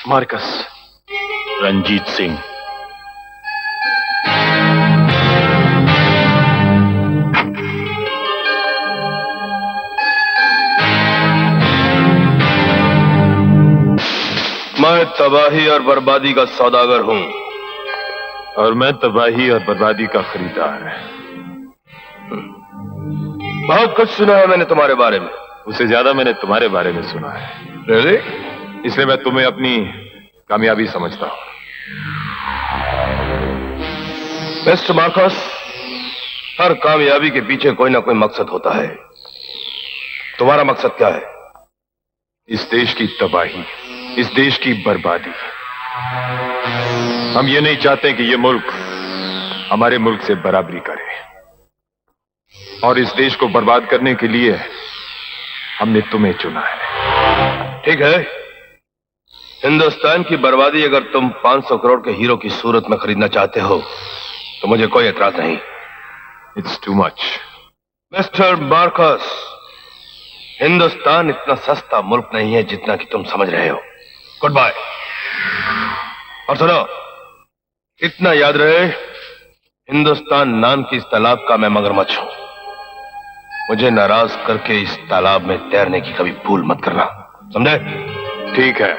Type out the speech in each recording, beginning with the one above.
Marcus. Ranjit Singh. मैं तबाही और बर्बादी का सौदागर हूं। और मैं तबाही और बर्बादी का खरीदार। बहुत कुछ सुना है मैंने तुम्हारे बारे में। उससे ज्यादा मैंने तुम्हारे बारे में सुना है। Really? इसलिए मैं तुम्हें अपनी कामयाबी समझता हूं। मिस्टर मार्कस, हर कामयाबी के पीछे कोई ना कोई मकसद होता है। तुम्हारा मकसद क्या है? इस देश की तबाही, इस देश की बर्बादी। हम ये नहीं चाहते कि ये मुल्क हमारे मुल्क से बराबरी करे, और इस देश को बर्बाद करने के लिए हमने तुम्हें चुना है। ठीक है, हिंदुस्तान की बर्बादी अगर तुम 500 करोड़ के हीरो की सूरत में खरीदना चाहते हो तो मुझे कोई एतराज नहीं। It's too much. Mister Marcus, Hindustan इतना सस्ता मुल्क नहीं है जितना कि तुम समझ रहे हो। Good bye. और सुनो, इतना याद रहे, हिंदुस्तान नाम की इस तालाब का मैं मगरमच्छ हूं। मुझे नाराज करके इस तालाब में तैरने की कभी भूल मत करना, समझे? ठीक है,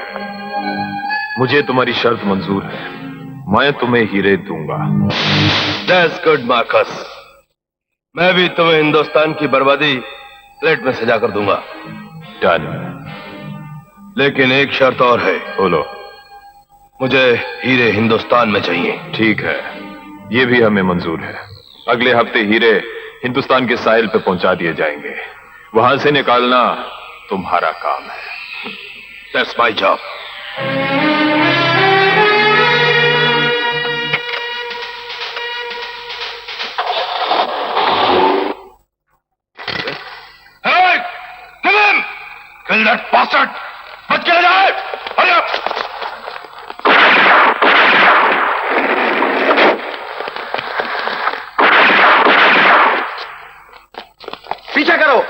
मुझे तुम्हारी शर्त मंजूर है। मैं तुम्हें हीरे दूंगा। That's good, Marcus. मैं भी तुम्हें हिंदुस्तान की बर्बादी प्लेट में सजा कर दूंगा। डन। लेकिन एक शर्त और है। बोलो। मुझे हीरे हिंदुस्तान में चाहिए। ठीक है, ये भी हमें मंजूर है। अगले हफ्ते हीरे हिंदुस्तान के साहिल पे पहुंचा दिए जाएंगे। वहां से निकालना तुम्हारा काम है। That's my job. Hey! Kill him! Kill that bastard! बच के ले जाए! Hurry up! पीछे करो।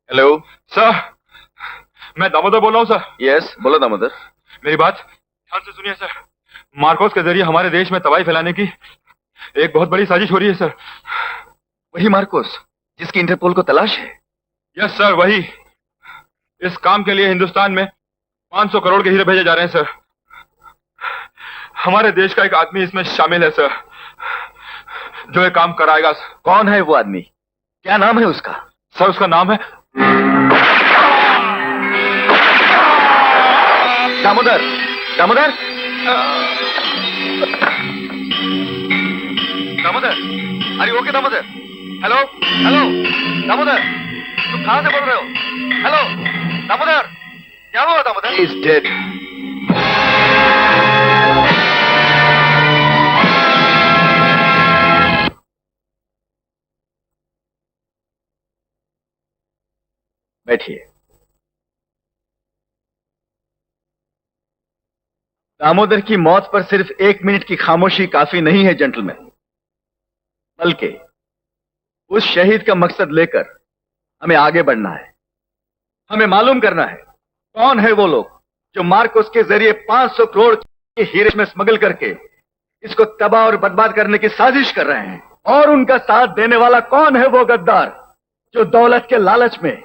हेलो सर, मैं दामोदर बोल रहा हूँ सर। यस, बोलो दामोदर। मेरी बात ध्यान से सुनिए सर। मार्कोस के जरिए हमारे देश में तबाही फैलाने की एक बहुत बड़ी साजिश हो रही है सर। वही मार्कोस जिसकी इंटरपोल को तलाश है? यस सर, वही। इस काम के लिए हिंदुस्तान में 500 करोड़ के हीरे भेजे जा रहे हैं सर। हमारे देश का एक आदमी इसमें शामिल है सर, जो ये काम कराएगा। कौन है वो आदमी? क्या नाम है उसका? सर, उसका नाम है दामोदर। दामोदर, दामोदर, अरे okay Damodar. Hello hello Damodar, तुम कहां से बोल रहे हो? हेलो दामोदर, क्या हुआ दामोदर? He is dead. बैठिए। दामोदर की मौत पर सिर्फ 1 मिनट की खामोशी काफी नहीं है जेंटलमैन, बल्कि उस शहीद का मकसद लेकर हमें आगे बढ़ना है। हमें मालूम करना है कौन है वो लोग जो मार्कोस के जरिए 500 करोड़ के हीरे में स्मगल करके इसको तबाह और बर्बाद करने की साजिश कर रहे हैं, और उनका साथ देने वाला कौन है वो गद्दार जो दौलत के लालच में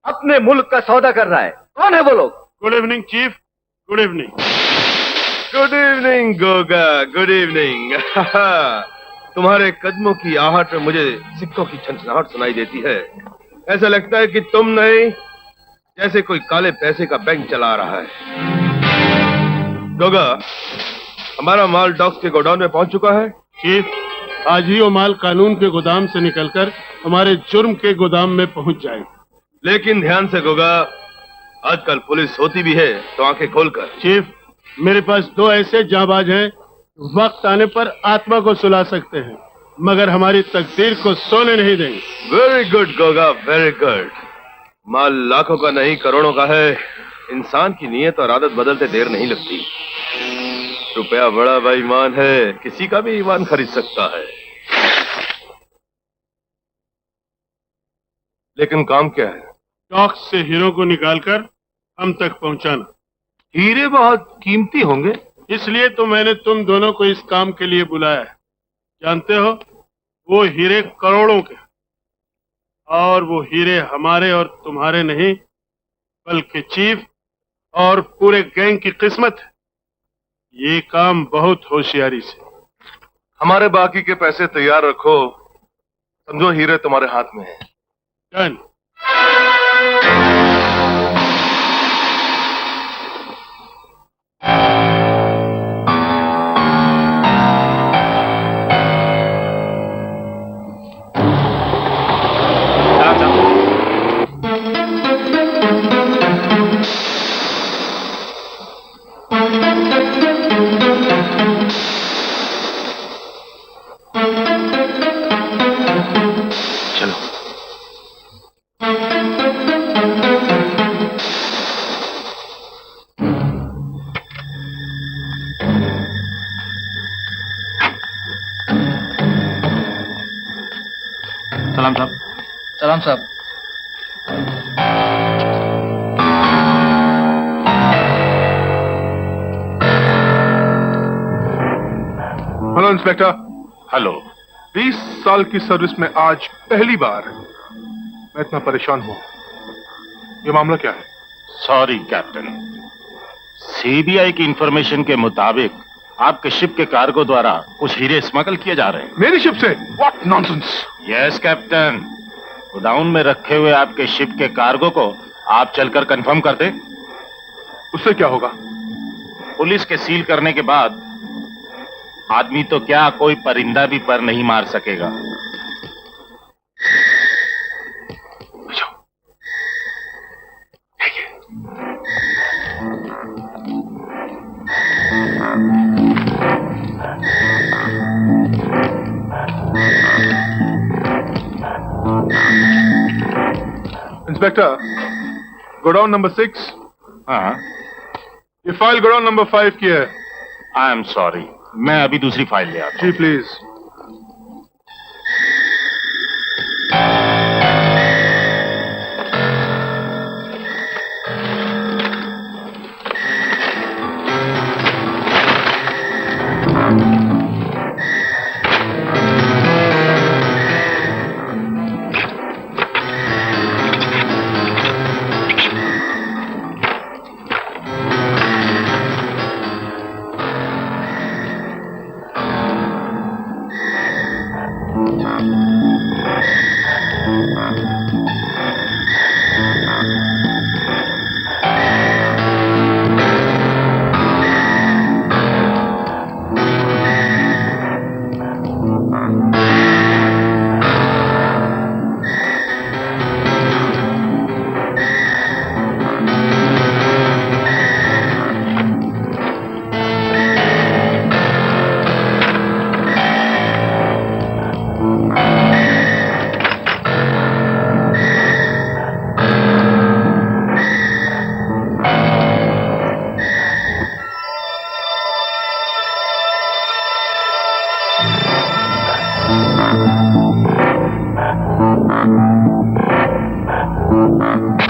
अपने मुल्क का सौदा कर रहा है। कौन है वो लोग? Good evening chief, good evening. Good evening Goga, good evening. तुम्हारे कदमों की आहट में मुझे सिक्कों की छनछनाहट सुनाई देती है। ऐसा लगता है कि तुम नहीं, जैसे कोई काले पैसे का बैंक चला रहा है। गोगा, हमारा माल डॉक्स के गोडाउन में पहुंच चुका है। चीफ, आज ही वो माल कानून के गोदाम से निकलकर हमारे जुर्म के गोदाम में पहुंच जाएगा। लेकिन ध्यान से गोगा, आजकल पुलिस होती भी है तो आंखें खोलकर। चीफ, मेरे पास 2 ऐसे जाबाज हैं, वक्त आने पर आत्मा को सुला सकते हैं, मगर हमारी तकदीर को सोने नहीं देंगे। Very good Goga, very good. माल लाखों का नहीं करोड़ों का है। इंसान की नीयत और आदत बदलते देर नहीं लगती। रुपया बड़ा बेईमान है, किसी का भी ईमान खरीद सकता है। लेकिन काम क्या है? डॉक्स से हीरो को निकालकर हम तक पहुंचाना। हीरे बहुत कीमती होंगे। इसलिए तो मैंने तुम दोनों को इस काम के लिए बुलाया है। जानते हो, वो हीरे करोड़ों के, और वो हीरे हमारे और तुम्हारे नहीं, बल्कि चीफ और पूरे गैंग की किस्मत है। ये काम बहुत होशियारी से। हमारे बाकी के पैसे तैयार रखो, समझो हीरे तुम्हारे हाथ में है। डन। सलाम साहब। सलाम साहब। Hello inspector. हेलो। 20 साल की सर्विस में आज पहली बार मैं इतना परेशान हूं। ये मामला क्या है? सॉरी कैप्टन, सीबीआई की इंफॉर्मेशन के मुताबिक आपके शिप के कार्गो द्वारा कुछ हीरे स्मगल किए जा रहे हैं। मेरी शिप से? What nonsense. Yes captain, godown में रखे हुए आपके शिप के कार्गो को आप चलकर कंफर्म कर दे। उससे क्या होगा? पुलिस के सील करने के बाद आदमी तो क्या, कोई परिंदा भी पर नहीं मार सकेगा। Inspector, godown number 6। हाँ, ये फाइल गोडाउन नंबर 5 की है। आई एम सॉरी, मैं अभी दूसरी फाइल ले आता हूं। जी प्लीज।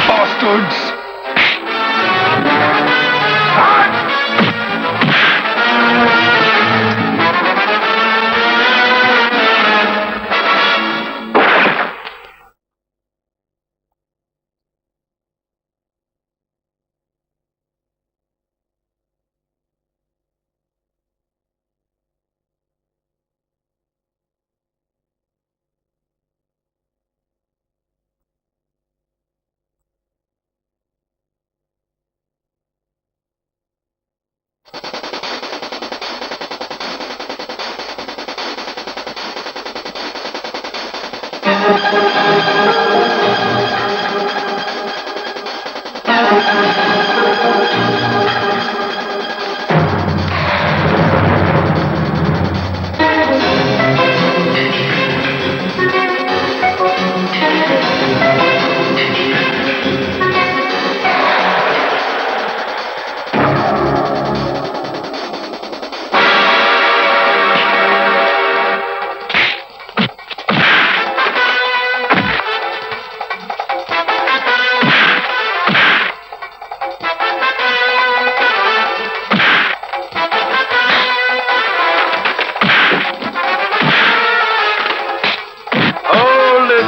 Bastards!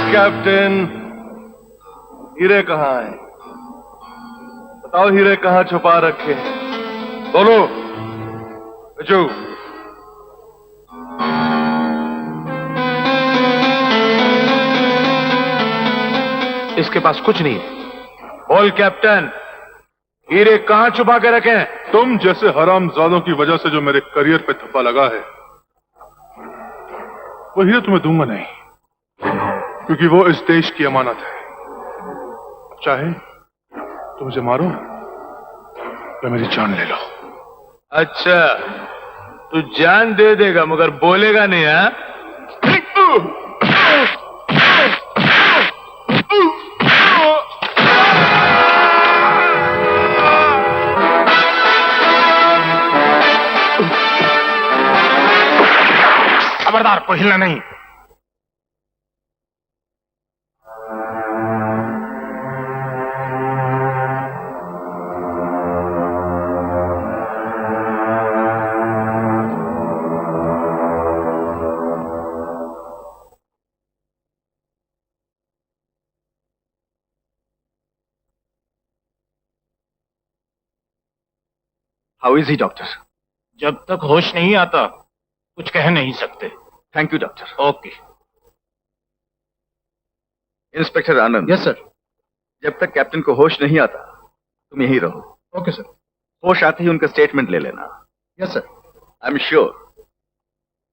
कैप्टन, हीरे कहाँ हैं? बताओ हीरे कहाँ छुपा रखे हैं? बोलो बच्चू। इसके पास कुछ नहीं है। बोल कैप्टन, हीरे कहाँ छुपा के रखे हैं? तुम जैसे हरामजादों की वजह से जो मेरे करियर पे थप्पा लगा है, वो हीरे तुम्हें दूंगा नहीं, क्योंकि वो इस देश की अमानत है। चाहे तुम मुझे मारो या मेरी जान ले लो। अच्छा, तू जान दे देगा मगर बोलेगा नहीं, हाँ? खबरदार, कोई हिलना नहीं। How is he doctor? जब तक होश नहीं आता कुछ कह नहीं सकते। Thank you doctor. Okay. Inspector Anand. Yes sir. जब तक कैप्टन को होश नहीं आता तुम यहीं रहो। Okay sir. होश आते ही उनका स्टेटमेंट ले लेना। Yes sir. I am sure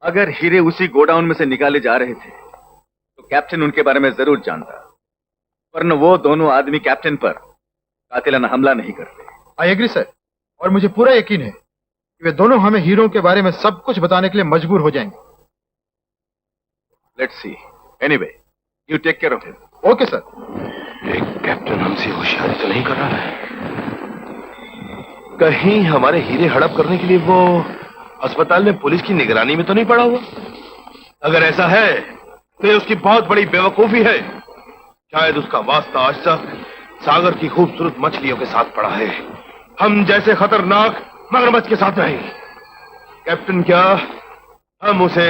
अगर हीरे उसी गोडाउन में से निकाले जा रहे थे तो कैप्टन उनके बारे में जरूर जानता, वरना वो दोनों आदमी कैप्टन पर कातिलाना हमला नहीं करते। आई एग्री सर, और मुझे पूरा यकीन है कि वे दोनों हमें हीरो के बारे में सब कुछ बताने के लिए मजबूर हो जाएंगे। Let's see. Anyway, you take care of him. Okay sir. एक कैप्टन हमसे होशियारी तो नहीं कर रहा है? कहीं हमारे हीरे हड़प करने के लिए वो अस्पताल में पुलिस की निगरानी में तो नहीं पड़ा हुआ? अगर ऐसा है तो ये उसकी बहुत बड़ी बेवकूफी है। शायद उसका वास्ता आज तक सागर की खूबसूरत मछलियों के साथ पड़ा है, हम जैसे खतरनाक मगरमच्छ के साथ नहीं। कैप्टन, क्या हम उसे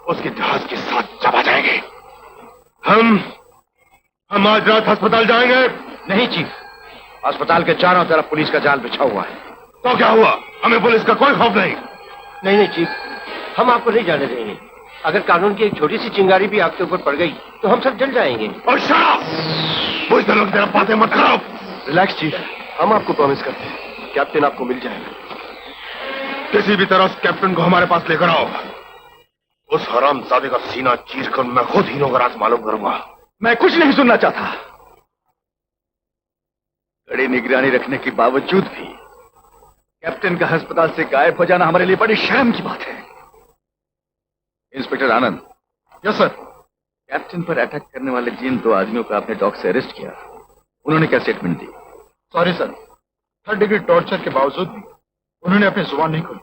उसके जहाज के साथ चबा जाएंगे? हम आज रात अस्पताल जाएंगे? नहीं चीफ, अस्पताल के चारों तरफ पुलिस का जाल बिछा हुआ है। तो क्या हुआ? हमें पुलिस का कोई खौफ नहीं। नहीं चीफ, हम आपको नहीं जाने देंगे। अगर कानून की एक छोटी सी चिंगारी भी आपके ऊपर पड़ गई तो हम सब जल जाएंगे। और शराब मुझ तरह की तरफ बातें मत करो। रिलैक्स चीफ, हम आपको प्रॉमिस करते हैं कैप्टन आपको मिल जाएगा। किसी भी तरह उस कैप्टन को हमारे पास लेकर आओ। उस हरामजादे का सीना चीरकर मैं खुद हीरों का राज मालूम करूंगा। मैं कुछ नहीं सुनना चाहता। कड़ी निगरानी रखने के बावजूद भी कैप्टन का अस्पताल से गायब हो जाना हमारे लिए बड़ी शर्म की बात है। Inspector Anand. Yes sir. Captain पर अटैक करने वाले जिन दो आदमियों को आपने डॉक से अरेस्ट किया, उन्होंने क्या स्टेटमेंट दी? Sorry sir, 3rd degree torture के बावजूद भी उन्होंने अपनी जुबान नहीं खोली।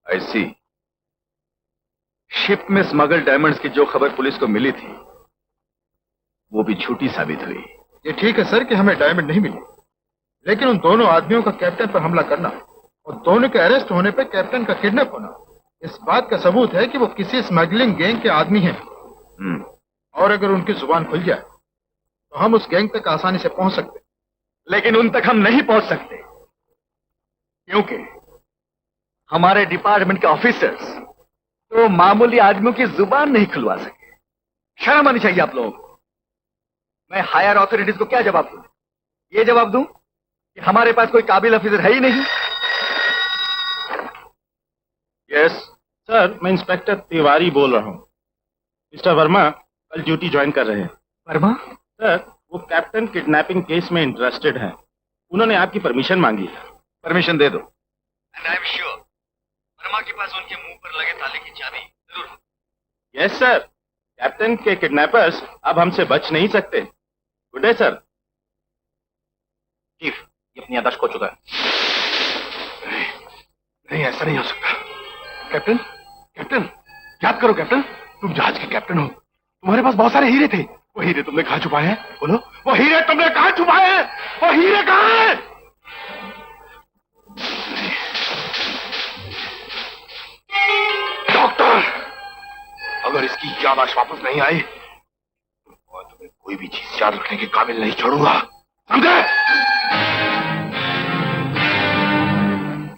I see. शिप में स्मगल डायमंड्स की जो खबर पुलिस को मिली थी वो भी झूठी साबित हुई। ये ठीक है सर कि हमें डायमंड नहीं मिली, लेकिन उन दोनों आदमियों का कैप्टन पर हमला करना और दोनों के अरेस्ट होने पर कैप्टन का किडनैप होना इस बात का सबूत है कि वो किसी स्मगलिंग गैंग के आदमी हैं। और अगर उनकी जुबान खुल जाए तो हम उस गैंग तक आसानी से पहुंच सकते, लेकिन उन तक हम नहीं पहुंच सकते क्योंकि हमारे डिपार्टमेंट के ऑफिसर्स तो मामूली आदमियों की जुबान नहीं खुलवा सके। शर्म आनी चाहिए आप लोगों को। मैं हायर अथॉरिटीज को क्या जवाब दूं? ये जवाब दूं कि हमारे पास कोई काबिल ऑफिसर है ही नहीं। यस सर, मैं इंस्पेक्टर तिवारी बोल रहा हूँ। मिस्टर वर्मा कल ड्यूटी ज्वाइन कर रहे हैं। वर्मा? सर, वो कैप्टन किडनैपिंग केस में इंटरेस्टेड हैं। उन्होंने आपकी परमिशन मांगी है। परमिशन दे दो। And I am sure Verma के पास उनके मुंह पर लगे ताले की चाबी जरूर। यस सर, कैप्टन के किडनैपर्स अब हमसे बच नहीं सकते। Good day sir. चीफ, ये अपनी याददाश्त खो चुका है। नहीं, ऐसा नहीं हो सकता। कैप्टन, कैप्टन, याद करो कैप्टन, तुम जहाज के कैप्टन हो। तुम्हारे पास बहुत सारे हीरे थे। वो हीरे तुमने कहाँ छुपाए हैं? बोलो, वो हीरे तुमने कहाँ छुपाए हैं? वो हीरे कहाँ हैं? डॉक्टर, अगर इसकी याददाश्त वापस नहीं आई तो मैं तुम्हें कोई भी चीज याद रखने के काबिल नहीं छोड़ूंगा, समझे?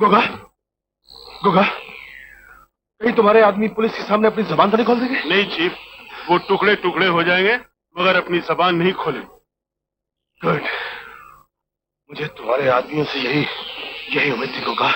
गोगा, गोगा, कहीं तुम्हारे आदमी पुलिस के सामने अपनी जबान तो नहीं खोल देंगे? नहीं चीफ, वो टुकड़े टुकड़े हो जाएंगे मगर अपनी जबान नहीं खोलेंगे। गुड, मुझे तुम्हारे आदमियों से यही उम्मीद थी गोगा।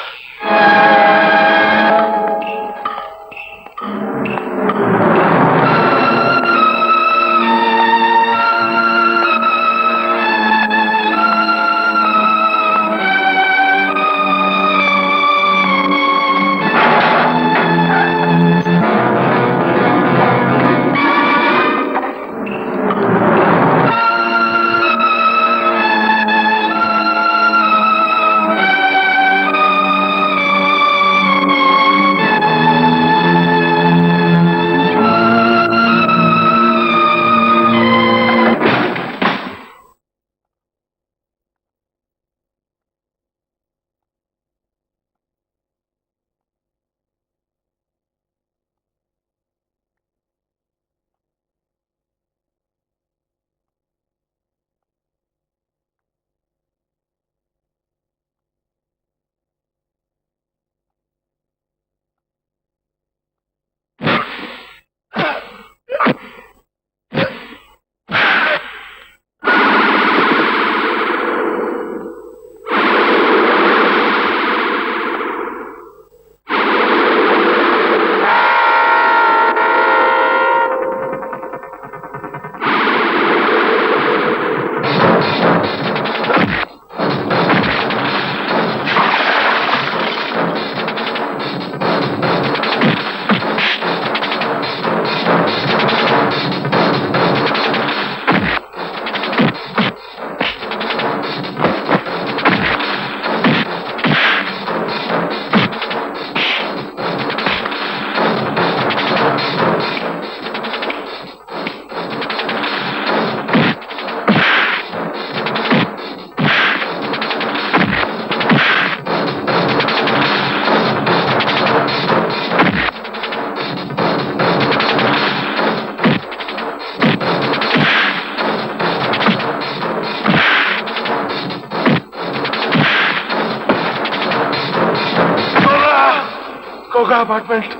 गोगा अपार्टमेंट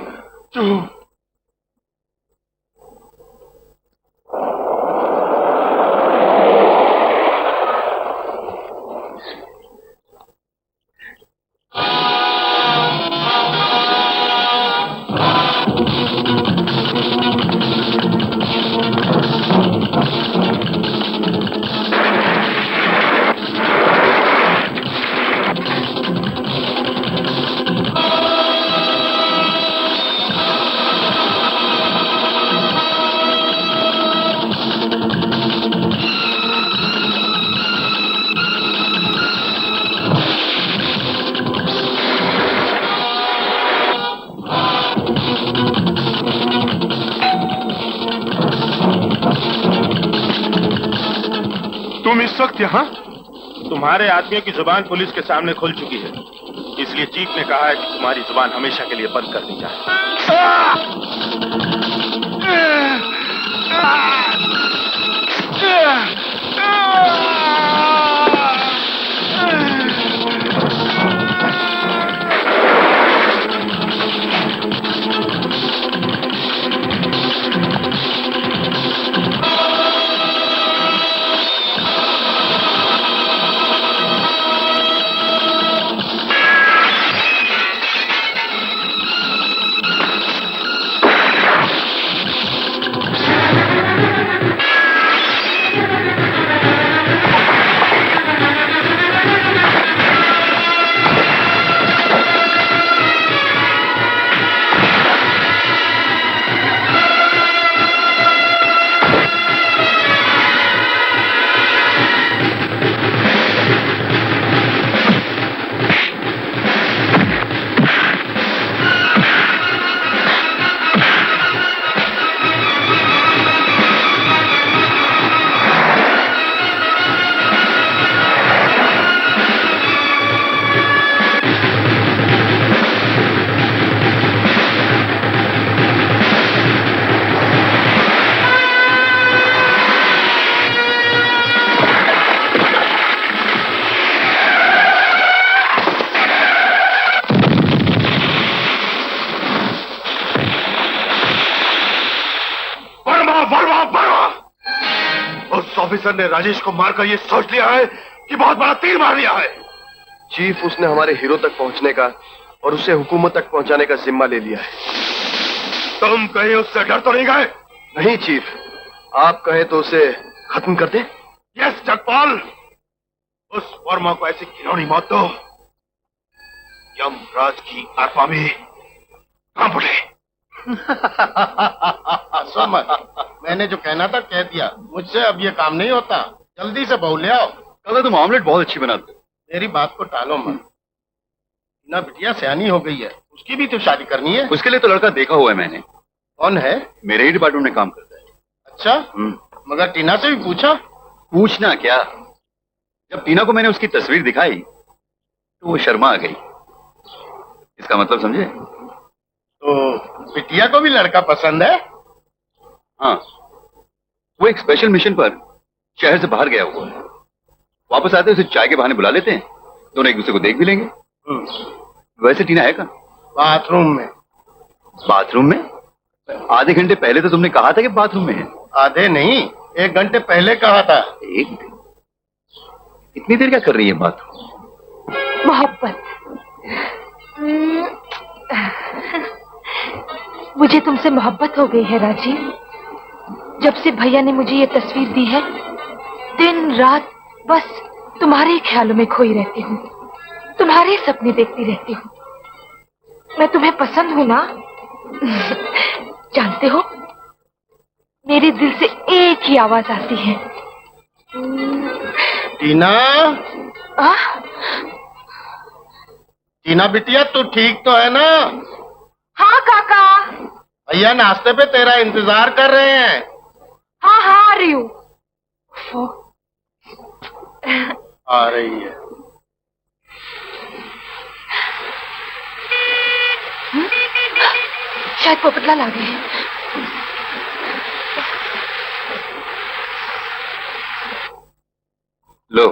2। इस वक्त यहाँ? तुम्हारे आदमियों की जुबान पुलिस के सामने खुल चुकी है, इसलिए चीफ ने कहा है कि तुम्हारी जुबान हमेशा के लिए बंद कर दी जाए। उस ऑफिसर ने राजेश को मारकर ये सोच लिया है कि बहुत बड़ा तीर मार लिया है। चीफ, उसने हमारे हीरो तक पहुंचने का और उसे हुकूमत तक पहुंचाने का जिम्मा ले लिया है। तुम कहीं उससे डर तो नहीं गए? नहीं चीफ, आप कहें तो उसे खत्म कर दे। यस जगपाल, उस वर्मा को ऐसी घिनौनी मौत दो यमराज की आत्मा में कांप उठे। हंसो मत, मैंने जो कहना था कह दिया। मुझसे अब ये काम नहीं होता। जल्दी से बहू ले आओ। कल तुम ऑमलेट बहुत अच्छी बनाते हो। मेरी बात को टालो मत। ना बिटिया सयानी हो गई है, उसकी भी तो शादी करनी है। उसके लिए तो लड़का देखा हुआ है मैंने। कौन है? मेरे ही डिपार्टमेंट में काम करता है। अच्छा, मगर टीना से भी पूछा? पूछना क्या, जब टीना को मैंने उसकी तस्वीर दिखाई तो वो शर्मा आ गई। इसका मतलब समझे? तो बिटिया को भी लड़का पसंद है? हाँ, वो एक स्पेशल मिशन पर शहर से बाहर गया हुआ है। वापस आते उसे चाय के बहाने बुला लेते हैं, दोनों एक दूसरे को देख भी लेंगे। वैसे टीना है कहाँ? बाथरूम में। बाथरूम में? आधे घंटे पहले तो तुमने कहा था कि बाथरूम में है। आधे नहीं, 1 घंटे पहले कहा था। इतनी देर क्या कर रही है बाथरूम? मोहब्बत। मुझे तुमसे मोहब्बत हो गई है राजीव। जब से भैया ने मुझे ये तस्वीर दी है, दिन रात बस तुम्हारे ख्यालों में खोई रहती हूँ, तुम्हारे सपने देखती रहती हूँ। मैं तुम्हें पसंद हूँ ना? जानते हो, मेरे दिल से एक ही आवाज आती है, टीना। टीना बिटिया, तू ठीक तो है ना? हाँ काका। भैया नाश्ते पे तेरा इंतजार कर रहे हैं। हाँ हाँ, आ रही हूँ। आ रही है। शायद पोपटलाल आ गए हैं। लो,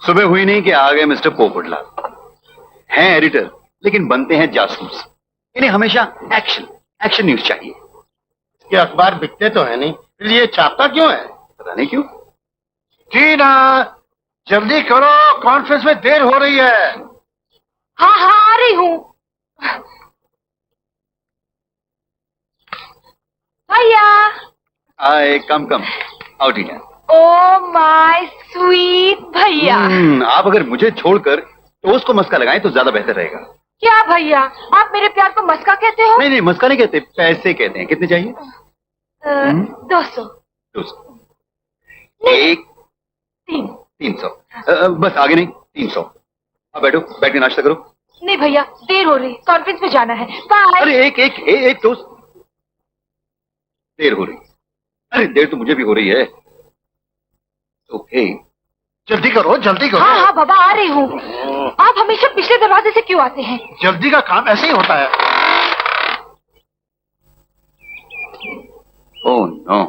सुबह हुई नहीं कि आ गए मिस्टर पोपटलाल। हैं एडिटर, लेकिन बनते हैं जासूस। इन्हें हमेशा एक्शन न्यूज चाहिए। ये अखबार बिकते तो है नहीं, फिर ये छापता क्यों है? पता नहीं क्यों। टीना, जल्दी करो, कॉन्फ्रेंस में देर हो रही है। हाँ हाँ, आ रही हूँ। भैया। आए, कम आओ टीना। ओ माय स्वीट भैया। आप अगर मुझे छोड़कर टोस्ट को मस्का लगाएं तो ज्यादा बेहतर रहेगा। क्या भैया, आप मेरे प्यार को मस्का कहते हो? नहीं, मस्का नहीं कहते, पैसे कहते हैं। कितने चाहिए? 200। 1 300। बस, आगे नहीं, 300। अब बैठो, बैठ के नाश्ता करो। नहीं भैया, देर हो रही, कॉन्फ्रेंस में जाना है। बाय। अरे एक टोस्ट। देर हो रही? अरे देर तो मुझे भी हो रही है। ओके, जल्दी करो, जल्दी करो। हाँ हाँ बाबा, आ रही हूँ। आप हमेशा पिछले दरवाजे से क्यों आते हैं? जल्दी का काम ऐसे ही होता है। Oh no.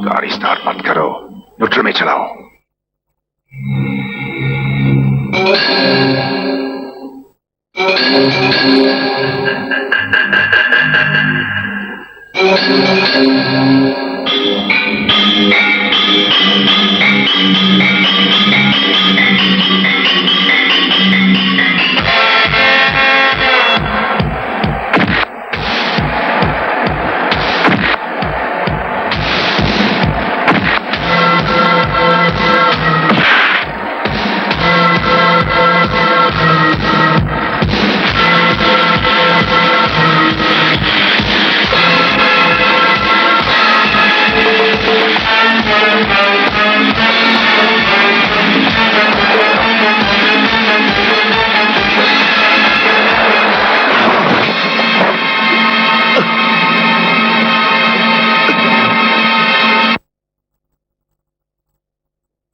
गाड़ी स्टार्ट मत करो, न्यूट्रल में चलाओ।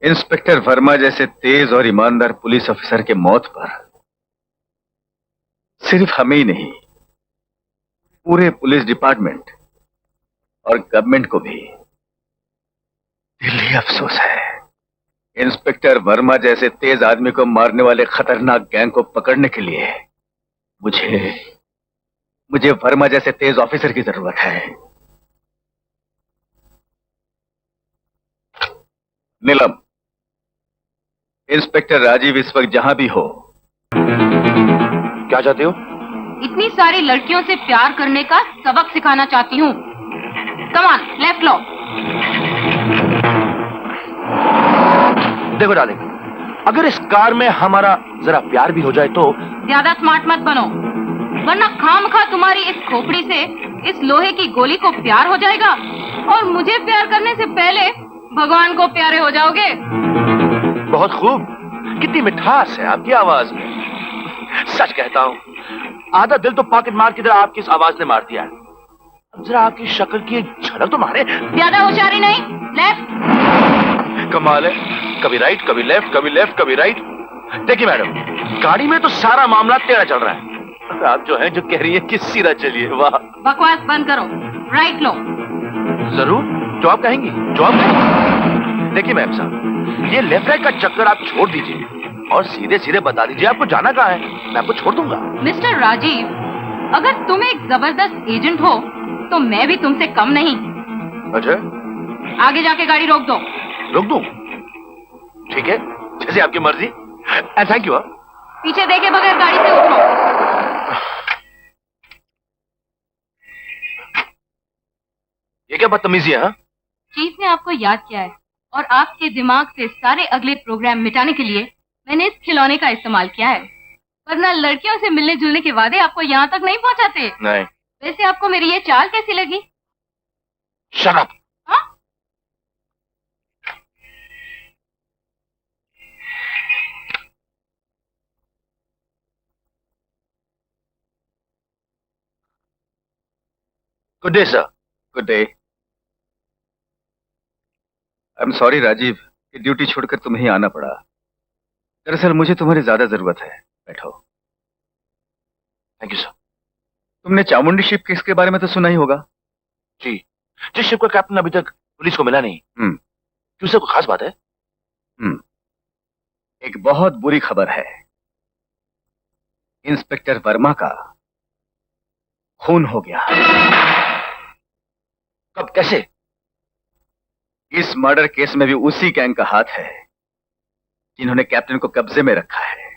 इंस्पेक्टर वर्मा जैसे तेज और ईमानदार पुलिस ऑफिसर के मौत पर सिर्फ हमें ही नहीं, पूरे पुलिस डिपार्टमेंट और गवर्नमेंट को भी दिली अफसोस है। इंस्पेक्टर वर्मा जैसे तेज आदमी को मारने वाले खतरनाक गैंग को पकड़ने के लिए मुझे वर्मा जैसे तेज ऑफिसर की जरूरत है। नीलम, इंस्पेक्टर राजीव इस वक्त जहां भी हो। क्या चाहते हो? इतनी सारी लड़कियों से प्यार करने का सबक सिखाना चाहती हूँ। कम ऑन, लेफ्ट लो। देखो डार्लिंग, अगर इस कार में हमारा जरा प्यार भी हो जाए तो। ज्यादा स्मार्ट मत बनो, वरना खामखा तुम्हारी इस खोपड़ी से इस लोहे की गोली को प्यार हो जाएगा और मुझे प्यार करने से पहले भगवान को प्यारे हो जाओगे। बहुत खूब, कितनी मिठास है आपकी आवाज में। सच कहता हूँ, आधा दिल तो पॉकेट मार की तरह आपकी इस आवाज ने मार दिया है। अब जरा आपकी शक्ल की एक झलक तो मारे। ज्यादा होशियारी नहीं, लेफ्ट। कमाल है, कभी राइट कभी लेफ्ट, कभी लेफ्ट कभी राइट। देखिए मैडम, गाड़ी में तो सारा मामला टेढ़ा चल रहा है, आप जो है जो कह रही है कि सीधा चलिए। वाह, बकवास बंद करो, राइट लो। जरूर, जो आप कहेंगी, जो आप कहेंगी। देखिए मैम साहब, ये लेफ्ट राइट का चक्कर आप छोड़ दीजिए और सीधे सीधे बता दीजिए आपको जाना कहाँ है, मैं आपको छोड़ दूंगा। मिस्टर राजीव, अगर तुम एक जबरदस्त एजेंट हो तो मैं भी तुमसे कम नहीं। अच्छा, आगे जाके गाड़ी रोक दो। रोक दूं? ठीक है, जैसे आपकी मर्जी। And thank you. पीछे देखे बगैर गाड़ी से उतरो। ये क्या बदतमीजी है? चीफ ने आपको याद किया है और आपके दिमाग से सारे अगले प्रोग्राम मिटाने के लिए मैंने इस खिलौने का इस्तेमाल किया है, वरना लड़कियों से मिलने जुलने के वादे आपको यहाँ तक नहीं पहुँचाते। नहीं। वैसे आपको मेरी ये चाल कैसी लगी? Shut up. हाँ? Good day sir. Good day. I am sorry Rajiv कि ड्यूटी छोड़कर तुम्हें ही आना पड़ा। दरअसल मुझे तुम्हारी ज्यादा जरूरत है। बैठो। Thank you sir. तुमने चामुंडी शिप केस के बारे में तो सुना ही होगा। जी, जिस शिप का कैप्टन अभी तक पुलिस को मिला नहीं। क्यों सर, कोई खास बात है? एक बहुत बुरी खबर है। इंस्पेक्टर वर्मा का खून हो गया। कब, कैसे? इस मर्डर केस में भी उसी गैंग का हाथ है जिन्होंने कैप्टन को कब्जे में रखा है।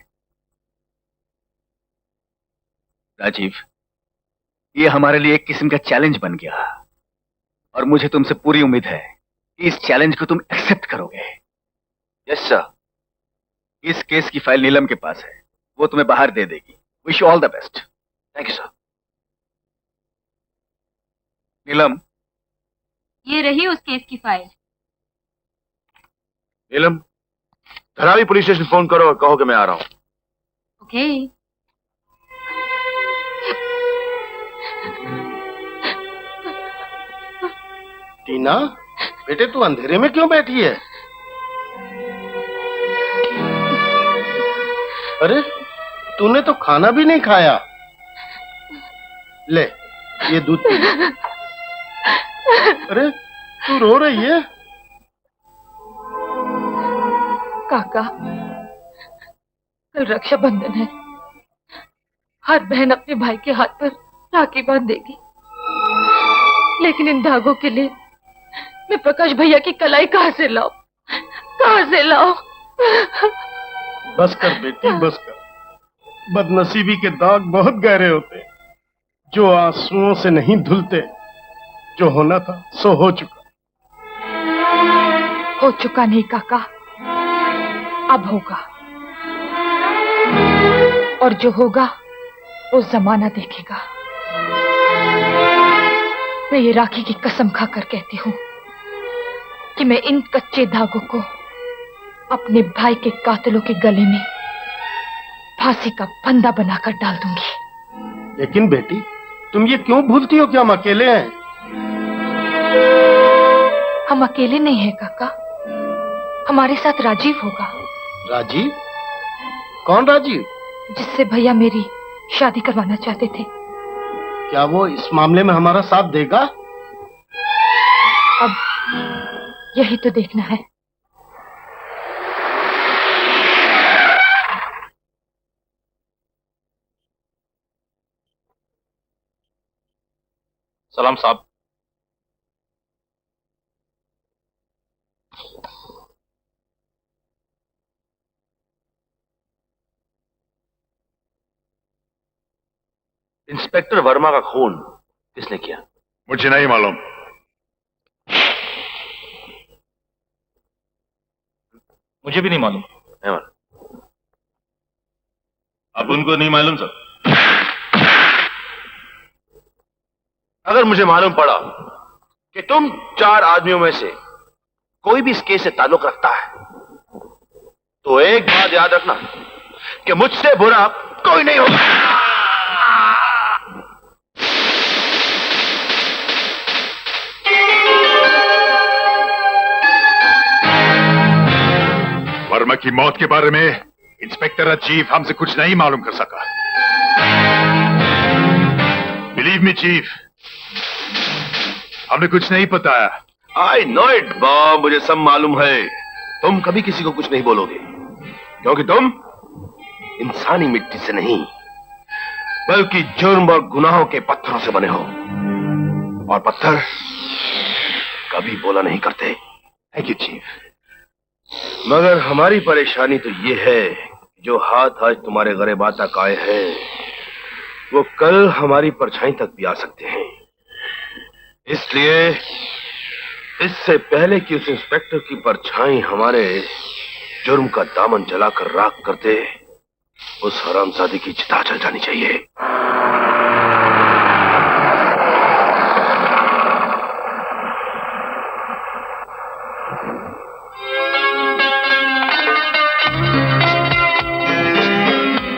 राजीव, ये हमारे लिए एक किस्म का चैलेंज बन गया और मुझे तुमसे पूरी उम्मीद है कि इस चैलेंज को तुम एक्सेप्ट करोगे। Yes sir. इस केस की फाइल नीलम के पास है, वो तुम्हें बाहर दे देगी। Wish you all the best. Thank you sir. Neelam, ये रही उस केस की file. Neelam, Dharavi police station phone करो और कहो कि मैं आ रहा हूं। ओके। टीना, बेटे तू अंधेरे में क्यों बैठी है? अरे तूने तो खाना भी नहीं खाया। ले ये दूध पी ले। अरे तू रो रही है? काका, कल रक्षाबंधन है। हर बहन अपने भाई के हाथ पर राखी बांधेगी, लेकिन इन धागों के लिए मैं प्रकाश भैया की कलाई कहां से लाऊं? कहां से लाऊं? बस कर बेटी, बस कर। बदनसीबी के दाग बहुत गहरे होते, जो आंसुओं से नहीं धुलते। जो होना था सो हो चुका। हो चुका नहीं काका, अब होगा, और जो होगा वो जमाना देखेगा। मैं ये राखी की कसम खाकर कहती हूँ कि मैं इन कच्चे धागों को अपने भाई के कातिलों के गले में फांसी का फंदा बनाकर डाल दूंगी। लेकिन बेटी, तुम ये क्यों भूलती हो कि हम अकेले हैं? हम अकेले नहीं हैं काका, हमारे साथ राजीव होगा। राजीव? कौन राजीव? जिससे भैया मेरी शादी करवाना चाहते थे। क्या वो इस मामले में हमारा साथ देगा? अब यही तो देखना है। सलाम साहब। इंस्पेक्टर वर्मा का खून किसने किया? मुझे नहीं मालूम। मुझे भी नहीं मालूम। अब उनको नहीं मालूम सर। अगर मुझे मालूम पड़ा कि तुम 4 आदमियों में से कोई भी इस केस से ताल्लुक रखता है, तो एक बात याद रखना कि मुझसे बुरा कोई नहीं होगा। वर्मा की मौत के बारे में इंस्पेक्टर राजीव हमसे कुछ नहीं मालूम कर सका। बिलीव मी चीफ, हमने कुछ नहीं बताया। आई नो इट बॉब, मुझे सब मालूम है। तुम कभी किसी को कुछ नहीं बोलोगे, क्योंकि तुम इंसानी मिट्टी से नहीं बल्कि जुर्म और गुनाहों के पत्थरों से बने हो, और पत्थर कभी बोला नहीं करते। Thank you chief. मगर हमारी परेशानी तो ये है, जो हाथ आज तुम्हारे गरेबा तक आए हैं वो कल हमारी परछाई तक भी आ सकते हैं। इसलिए इससे पहले कि उस इंस्पेक्टर की परछाई हमारे जुर्म का दामन जलाकर राख कर दे, उस हरामजादी की चिता जल जानी चाहिए।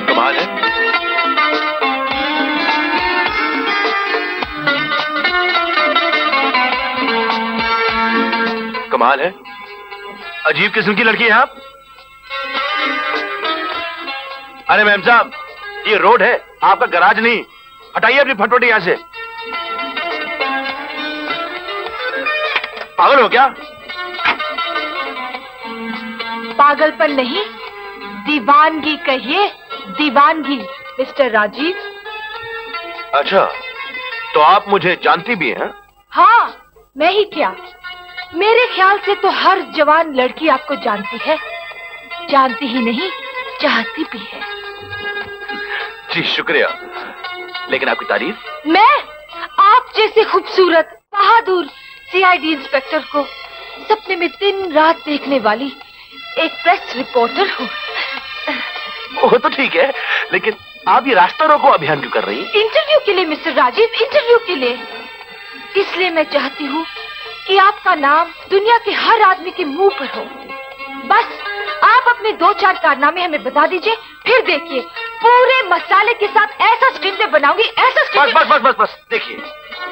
कमाल है, कमाल है। अजीब किस्म की लड़की है आप। अरे मैम साहब, ये रोड है, आपका गराज नहीं। हटाइए अपनी फटफटी यहां से। पागल हो क्या? पागलपन नहीं, दीवानगी कहिए, दीवानगी मिस्टर राजीव। अच्छा, तो आप मुझे जानती भी हैं? हाँ, मैं ही क्या, मेरे ख्याल से तो हर जवान लड़की आपको जानती है। जानती ही नहीं, चाहती भी है। जी शुक्रिया, लेकिन आपकी तारीफ? मैं आप जैसे खूबसूरत बहादुर सीआईडी इंस्पेक्टर को सपने में दिन रात देखने वाली एक प्रेस रिपोर्टर हूँ। वो तो ठीक है, लेकिन आप ये रास्ता रोको अभियान क्यों कर रही हैं? इंटरव्यू के लिए मिस्टर राजीव, इंटरव्यू के लिए। इसलिए मैं चाहती हूँ कि आपका नाम दुनिया के हर आदमी के मुंह पर हो। बस आप अपने 2-4 कारनामे हमें बता दीजिए, फिर देखिए पूरे मसाले के साथ ऐसा स्क्रीन पे बनाऊंगी, ऐसा स्क्रीन। बस देखिए,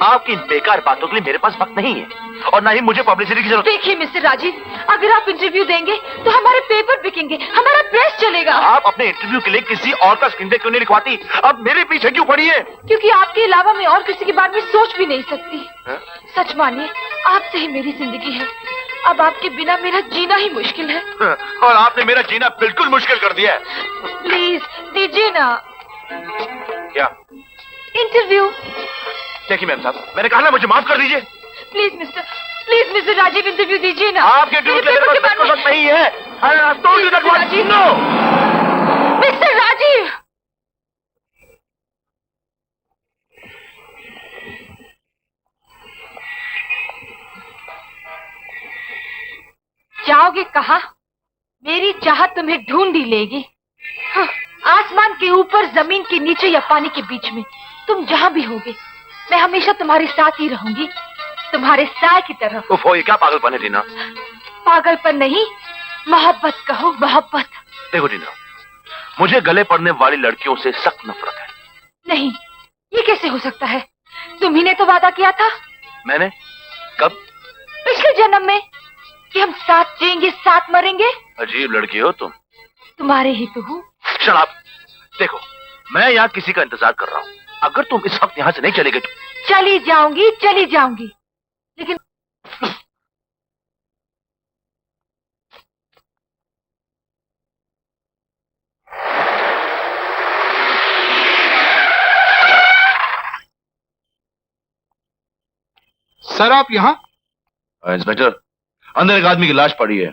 आपकी इन बेकार बातों के लिए मेरे पास वक्त नहीं है और ना ही मुझे पब्लिसिटी की जरूरत। देखिए मिस्टर राजीव, अगर आप इंटरव्यू देंगे तो हमारे पेपर बिकेंगे, हमारा प्रेस चलेगा। आप अपने इंटरव्यू के लिए किसी और का स्क्रीन पे क्यों नहीं लिखवाती? अब मेरे पीछे क्यों पड़ी है? क्योंकि आपके अलावा मैं और किसी के बारे में सोच भी नहीं सकती। सच मानिए, आपसे ही मेरी जिंदगी है। अब आपके बिना मेरा जीना ही मुश्किल है। और आपने मेरा जीना बिल्कुल मुश्किल कर दिया है। प्लीज दीजिए ना। क्या? इंटरव्यू। देखिए मैम साहब, मैंने कहा ना मुझे माफ कर दीजिए। प्लीज मिस्टर राजीव, इंटरव्यू दीजिए ना। आपके इंटरव्यू के मेरे पास बिल्कुल वक्त नहीं है। मिस्टर राजीव, जाओगे कहाँ? मेरी चाहत तुम्हें ढूंढ ही लेगी। हाँ, आसमान के ऊपर, जमीन के नीचे या पानी के बीच में, तुम जहाँ भी होगे मैं हमेशा तुम्हारे साथ ही रहूंगी, तुम्हारे साय की तरह। उफ, ये क्या पागलपन है टीना? पागलपन नहीं, मोहब्बत कहो, मोहब्बत। देखो टीना, मुझे गले पड़ने वाली लड़कियों से सख्त नफरत है। नहीं, ये कैसे हो सकता है? तुम्ही ने तो वादा किया था। मैंने? कब? पिछले जन्म में, कि हम साथ जिएंगे, साथ मरेंगे। अजीब लड़की हो तुम। तुम्हारे ही तो हूँ। शराब। देखो, मैं यहाँ किसी का इंतजार कर रहा हूँ। अगर तुम इस वक्त यहाँ से नहीं चलेगी तो चली जाऊंगी, लेकिन सर आप यहाँ? इंस्पेक्टर, अंदर एक आदमी की लाश पड़ी है,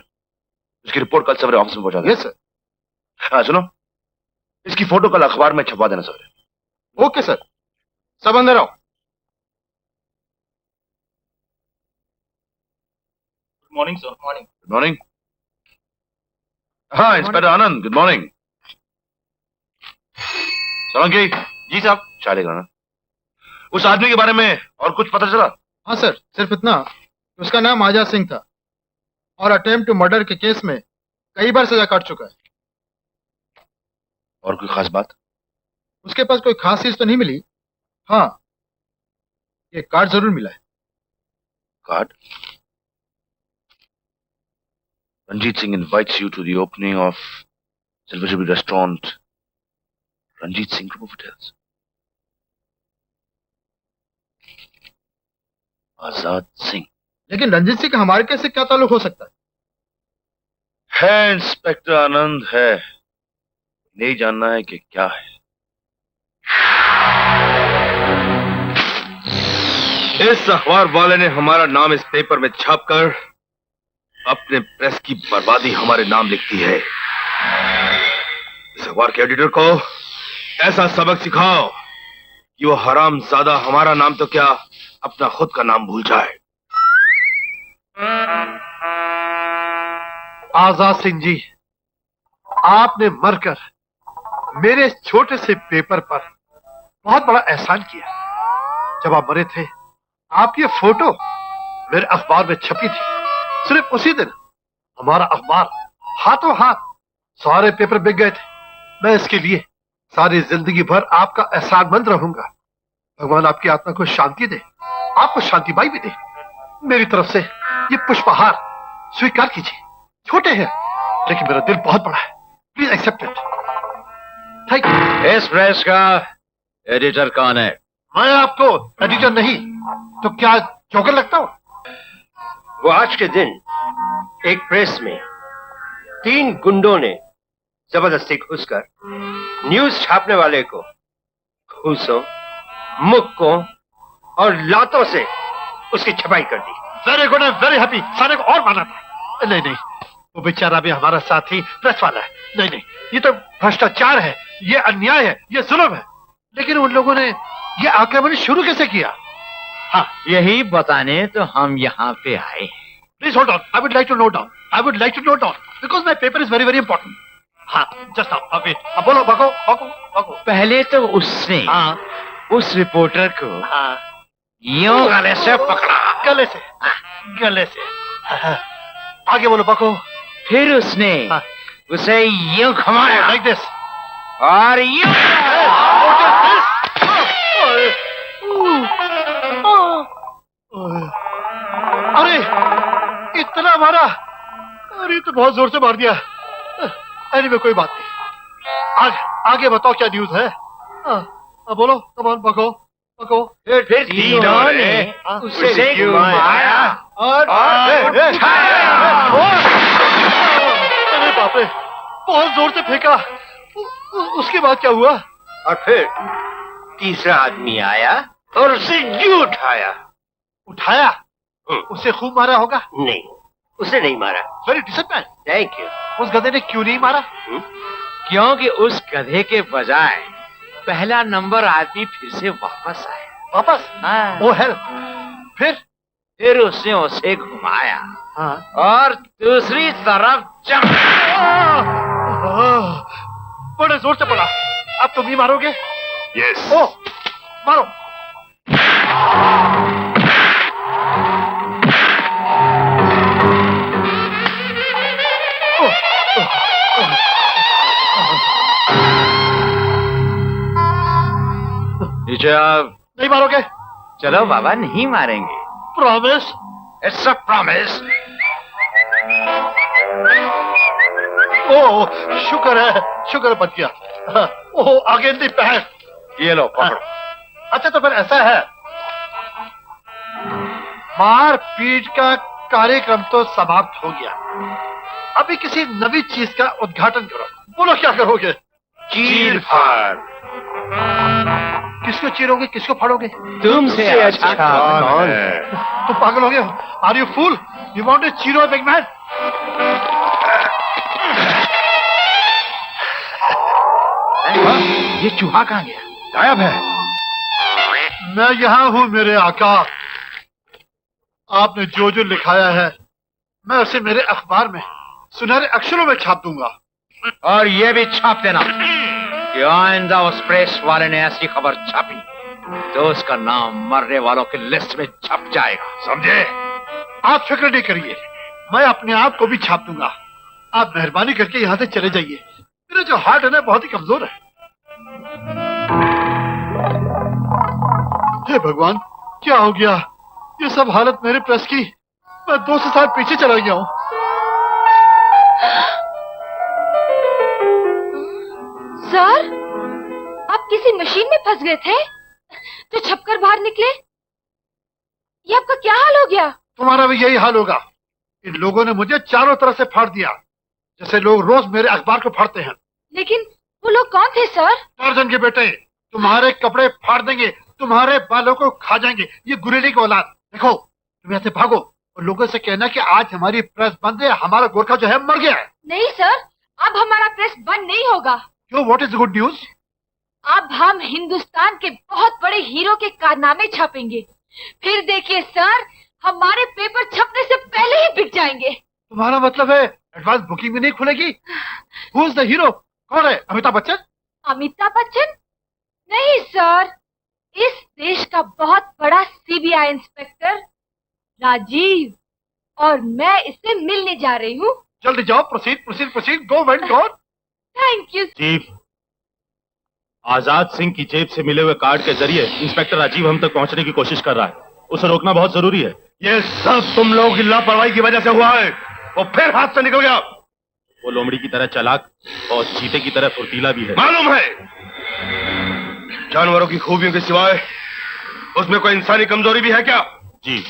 उसकी रिपोर्ट कल सवेरे ऑफिस में पहुंचा देना। Yes sir. हाँ सुनो, इसकी फोटो कल अखबार में छपवा देना सवेरे। ओके सर, सब अंदर आओ। Good morning sir. Morning. Good morning. हाँ इंस्पेक्टर आनंद, गुड मॉर्निंग। सोलंकी। जी साहब। चाय लेकर आना। उस आदमी के बारे में और कुछ पता चला? हाँ सर, सिर्फ इतना, उसका नाम आजाद सिंह था और अटेम्प्ट टू मर्डर के केस में कई बार सजा काट चुका है। और कोई खास बात? उसके पास कोई खास चीज तो नहीं मिली। हाँ, ये कार्ड जरूर मिला है। Card? Ranjit Singh invites you to the opening of Silver Jubilee restaurant, Ranjit Singh Group of Hotels. Azad Singh. लेकिन रंजीत सिंह का हमारे कैसे क्या ताल्लुक हो सकता है इंस्पेक्टर आनंद, है। नहीं जानना है कि क्या है। इस अखबार वाले ने हमारा नाम इस पेपर में छापकर अपने प्रेस की बर्बादी हमारे नाम लिखती है। इस अखबार के एडिटर को ऐसा सबक सिखाओ कि वो हरामजादा हमारा नाम तो क्या, अपना खुद का नाम भूल जाए। आजाद सिंह जी, आपने मरकर मेरे इस छोटे से पेपर पर बहुत बड़ा एहसान किया। जब आप मरे थे, आपकी ये फोटो मेरे अखबार में छपी थी। सिर्फ उसी दिन हमारा अखबार हाथों हाथ सारे पेपर बिक गए थे। मैं इसके लिए सारी जिंदगी भर आपका एहसानमंद रहूंगा। भगवान आपकी आत्मा को शांति दे, आपको शांतिबाई भी दे। मेरी तरफ से ये पुष्पहार स्वीकार कीजिए। छोटे हैं लेकिन मेरा दिल बहुत बड़ा है। Please accept it. Thank you. इस प्रेस का एडिटर कौन है? मैं आपको एडिटर नहीं तो क्या जोकर लगता हूं? वो आज के दिन एक प्रेस में 3 गुंडों ने जबरदस्ती घुसकर न्यूज छापने वाले को घूसों, मुक्कों और लातों से उसकी छपाई कर दी। Very good, very happy. सारे को और माना था। नहीं नहीं, वो बेचारा भी हमारा साथी प्रेस वाला है। नहीं नहीं, ये तो भ्रष्टाचार है, ये अन्याय है, ये जुल्म है। लेकिन उन लोगों ने ये आक्रमण शुरू कैसे किया? हाँ, यही बताने तो हम यहाँ पे आए। Please hold on, I would like to note down. I would like to note down because my paper is very very important. हाँ, जस्ट नाउ, अब वेट, अब बोलो, बको बको बको। पहले तो उसने उस रिपोर्टर को यूं गले से पकड़ा। गले से, गले से। आगे बोलो बको। फिर उसने उसे यूं घुमाया लाइक दिस और यूं अरे इतना मारा, अरे तो बहुत जोर से मार दिया। एनीवे कोई बात नहीं, आगे बताओ क्या न्यूज है। बोलो, कम ऑन, बको बको। फिर तीनों ने उसे घुमाया और अरे बाप रे, बहुत जोर से फेंका। उसके बाद क्या हुआ? और फिर तीसरा आदमी आया और उसे यूं उठाया। उठाया? उसे खूब मारा होगा? नहीं, उसे नहीं मारा। Very decent man. Thank you. उस गधे ने क्यों नहीं मारा? क्योंकि उस गधे के बजाय पहला नंबर आदमी फिर से वापस आया। वापस? हाँ। ओ हेल्प। फिर उसने उसे घुमाया और दूसरी तरफ बड़े जोर से पड़ा। अब तुम ही मारोगे? यस। ओ मारो। नीचे आप नहीं मारोगे? चलो बाबा, नहीं मारेंगे। प्रॉमिस? It's a promise. ओ शुक्र है बच गया। ओह आगे नहीं पैर। ये लो पकड़ो। अच्छा तो फिर ऐसा है, मार पीट का कार्यक्रम तो समाप्त हो गया। अभी किसी नवी चीज का उद्घाटन करो। बोलो क्या करोगे? चीर फाड़। किसको चीरोगे, किसको फाड़ोगे? तुमसे अच्छा कौन है? तुम पागल हो गए हो? Are you fool? You want to चीरो अ बिग मैन? ये चूहा कहाँ गया? गायब है। मैं यहाँ हूँ मेरे आका। आपने जो जो लिखाया है मैं उसे मेरे अखबार में सुनहरे अक्षरों में छाप दूंगा। और ये भी छाप देना कि आइंदा उस प्रेस वाले ने ऐसी खबर छापी तो उसका नाम मरने वालों की लिस्ट में छप जाएगा, समझे? आप फिक्र नहीं करिए, मैं अपने आप को भी छाप दूंगा। आप मेहरबानी करके यहाँ से चले जाइए। मेरा जो हार्ट है ना बहुत ही कमजोर है। हे भगवान, क्या हो गया? ये सब हालत मेरे प्रेस की। मैं 200 साल पीछे चला गया हूँ। सर, आप किसी मशीन में फंस गए थे तो छपकर बाहर निकले। ये आपका क्या हाल हो गया? तुम्हारा भी यही हाल होगा। इन लोगों ने मुझे चारों तरफ से फाड़ दिया, जैसे लोग रोज मेरे अखबार को फाड़ते हैं। लेकिन वो लोग कौन थे सर? टार्जन के बेटे। तुम्हारे कपड़े फाड़ देंगे, तुम्हारे बालों को खा जाएंगे। ये गुरेली की औलाद। देखो, तुम यहाँ से भागो और लोगों से कहना कि आज हमारी प्रेस बंद है, हमारा गोरखा जो है मर गया है। नहीं सर, अब हमारा प्रेस बंद नहीं होगा। क्यों? What is good news? अब हम हिंदुस्तान के बहुत बड़े हीरो के कारनामे छापेंगे। फिर देखिए सर, हमारे पेपर छपने से पहले ही बिक जाएंगे। तुम्हारा मतलब है एडवांस बुकिंग भी नहीं खुलेगी? Who is the hero? कौन है? अमिताभ बच्चन? अमिताभ बच्चन? नहीं सर, इस देश का बहुत बड़ा सीबीआई इंस्पेक्टर राजीव, और मैं इससे मिलने जा रही हूँ। जल्दी जाओ। Proceed. Go went go. Thank you. Chief, Azad Singh की जेब से मिले हुए कार्ड के जरिए इंस्पेक्टर राजीव हम तक पहुंचने की कोशिश कर रहा है। उसे रोकना बहुत जरूरी है। ये सब तुम लोगों की लापरवाही की वजह से हुआ है। वो फिर हाथ से निकल गया। वो लोमड़ी की तरह चालाक और चीते की तरह फुर्तीला भी है। मालूम है, जानवरों की खूबियों के सिवाय उसमें कोई इंसानी कमजोरी भी है क्या? जी,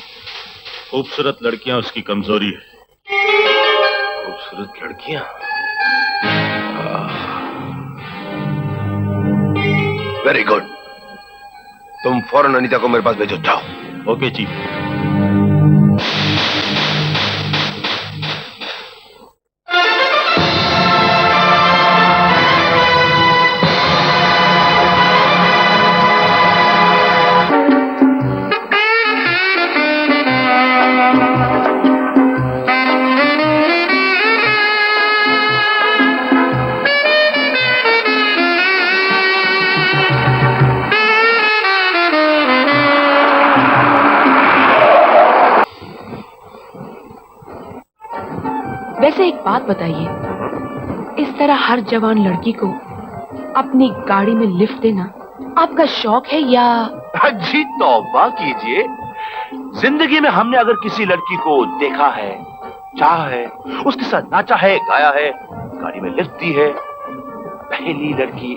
खूबसूरत लड़कियां उसकी कमजोरी है। खूबसूरत लड़कियां? Very good. तुम फौरन अनीता को मेरे पास भेजो। जाओ। Okay chief. वैसे एक बात बताइए, इस तरह हर जवान लड़की को अपनी गाड़ी में लिफ्ट देना आपका शौक है या? जी तौबा कीजिए, जिंदगी में हमने अगर किसी लड़की को देखा है, चाहा है, उसके साथ नाचा है, गाया है, गाड़ी में लिफ्ट दी है, पहली लड़की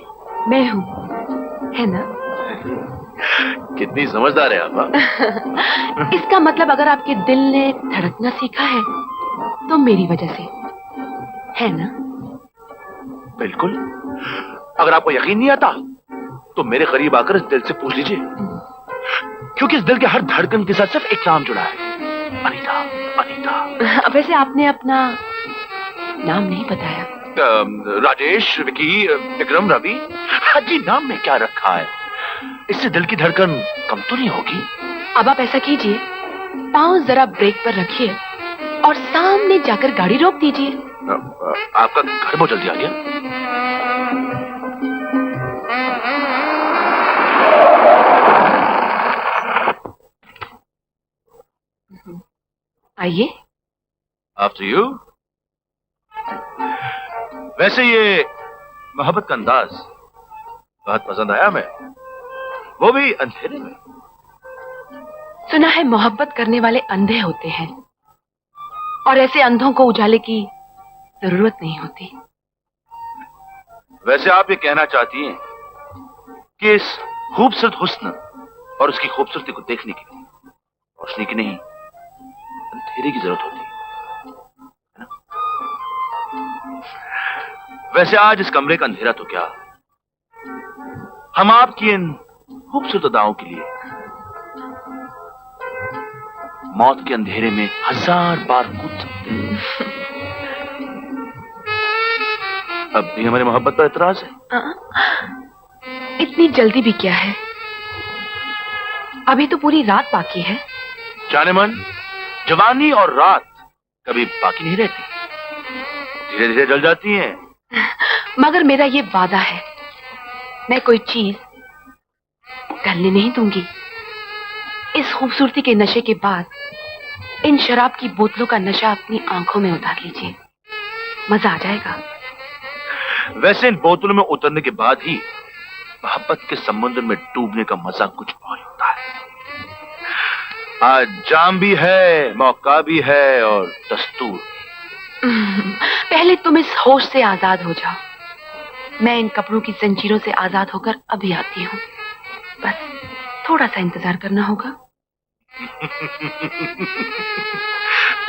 मैं हूँ, है ना? कितनी समझदार है आप। इसका मतलब अगर आपके दिल ने धड़कना सीखा है तो मेरी वजह से, है ना? बिल्कुल। अगर आपको यकीन नहीं आता तो मेरे करीब आकर इस दिल से पूछ लीजिए, क्योंकि इस दिल के हर धड़कन के साथ सिर्फ एक नाम जुड़ा है, अनीता। अनीता। वैसे आपने अपना नाम नहीं बताया। राजेश, विकी, विक्रम, रवि। हाँ जी, नाम में क्या रखा है, इससे दिल की धड़कन कम तो नहीं होगी। अब आप ऐसा कीजिए, पाँव जरा ब्रेक पर रखिए और सामने जाकर गाड़ी रोक दीजिए। आपका घर बहुत जल्दी आ गया। आइए। After you. वैसे ये मोहब्बत का अंदाज बहुत पसंद आया हमें, वो भी अंधेरे में। सुना है मोहब्बत करने वाले अंधे होते हैं और ऐसे अंधों को उजाले की जरूरत नहीं होती। वैसे आप ये कहना चाहती हैं कि इस खूबसूरत हुस्न और उसकी खूबसूरती को देखने के लिए रोशनी की नहीं, अंधेरे की जरूरत होती है ना? वैसे आज इस कमरे का अंधेरा तो क्या, हम आपकी इन खूबसूरत अदाओं के लिए मौत के अंधेरे में 1000 बार कूद सकते हैं। अब भी हमारी मोहब्बत पर एतराज है? इतनी जल्दी भी क्या है, अभी तो पूरी रात बाकी है। जाने मन, जवानी और रात कभी बाकी नहीं रहती, धीरे धीरे जल जाती हैं। मगर मेरा ये वादा है, मैं कोई चीज ढलने नहीं दूंगी। इस खूबसूरती के नशे के बाद इन शराब की बोतलों का नशा अपनी आंखों में उतार लीजिए, मजा आ जाएगा। वैसे इन बोतलों में उतरने के बाद ही मोहब्बत के समुद्र में डूबने का मजा कुछ और होता है। आज जाम भी है, मौका भी है और दस्तूर। पहले तुम इस होश से आजाद हो जाओ, मैं इन कपड़ों की जंजीरों से आजाद होकर अभी आती हूँ। बस थोड़ा सा इंतजार करना होगा।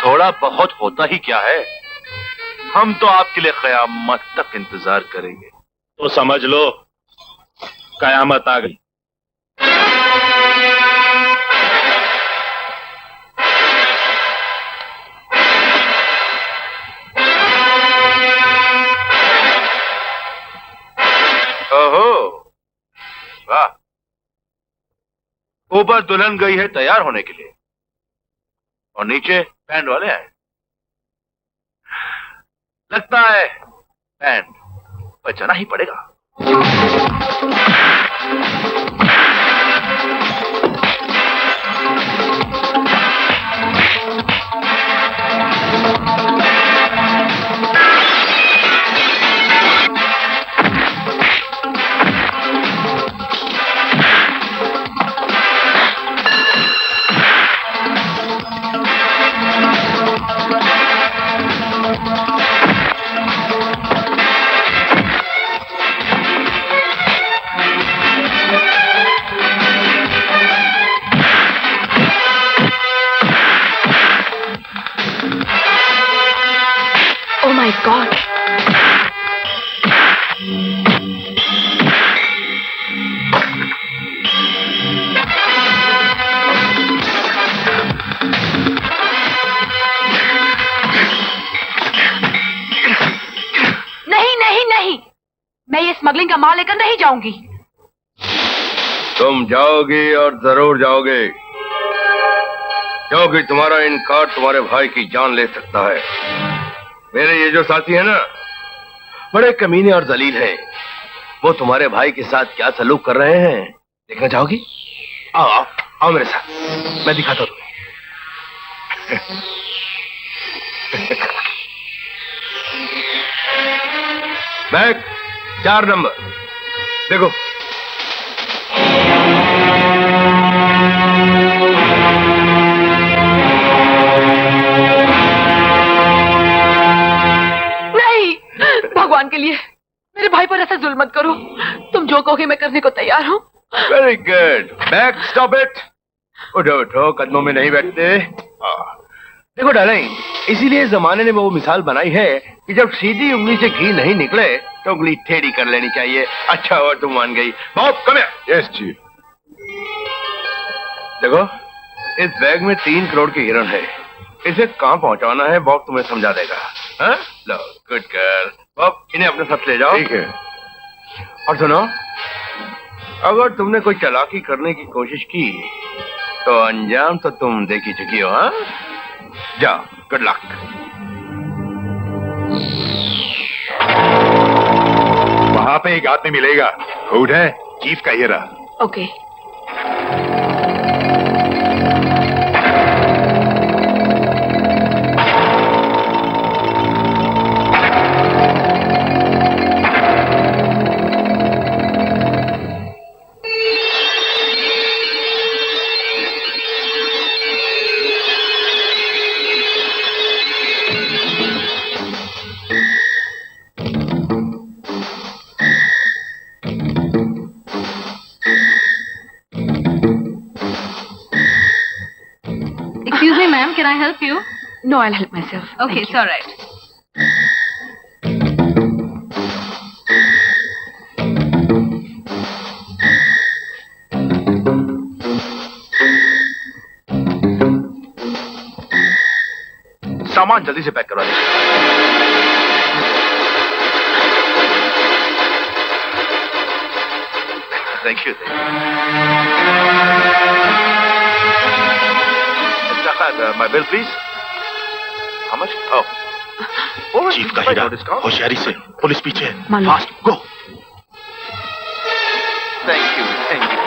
थोड़ा बहुत होता ही क्या है, हम तो आपके लिए कयामत तक इंतजार करेंगे। तो समझ लो कयामत आ गई। ओहो, वाह। ऊपर दुल्हन गई है तैयार होने के लिए और नीचे बैंड वाले आए। लगता है बैंड बजाना ही पड़ेगा। Oh my God! नहीं नहीं नहीं, मैं ये स्मगलिंग का माल लेकर नहीं जाऊंगी। तुम जाओगी और जरूर जाओगे, क्योंकि तुम्हारा इनकार तुम्हारे भाई की जान ले सकता है। मेरे ये जो साथी है ना, बड़े कमीने और जलील हैं। वो तुम्हारे भाई के साथ क्या सलूक कर रहे हैं देखना चाहोगी? आओ आओ आओ मेरे साथ, मैं दिखाता हूं तुम्हें। बैग 4 नंबर देखो। नहीं, भगवान के लिए मेरे भाई पर ऐसा जुल्म मत करो। तुम जो कहोगे मैं करने को तैयार हूँ। Very good. Bag stop it. उठो उठो, कदमों में नहीं बैठते। देखो डार्लिंग, इसीलिए जमाने ने वो मिसाल बनाई है कि जब सीधी उंगली से घी नहीं निकले तो उंगली टेढ़ी कर लेनी चाहिए। अच्छा हुआ तुम मान गई। Bob come here. Yes chief. देखो, इस बैग में 3 करोड़ की हीरोइन है। इसे कहाँ पहुंचाना है बॉब तुम्हें समझा देगा। हाँ? लो, गुड गर्ल। बॉब, इन्हें अपने साथ ले जाओ। ठीक है। और सुनो, अगर तुमने कोई चालाकी करने की कोशिश की तो अंजाम तो तुम देख ही चुकी हो। हाँ, जाओ, गुड लक। वहां पे एक आदमी मिलेगा, हुड है, चीफ का हीरा। Okay. Excuse me, ma'am. Can I help you? No, I'll help myself. Okay, it's all right. सामान जल्दी से पैक करवा दीजिए। Thank you. My bill please. How much? Oh, chief का हीरा, होशियारी से, पुलिस पीछे है। Fast go. Thank you, thank you.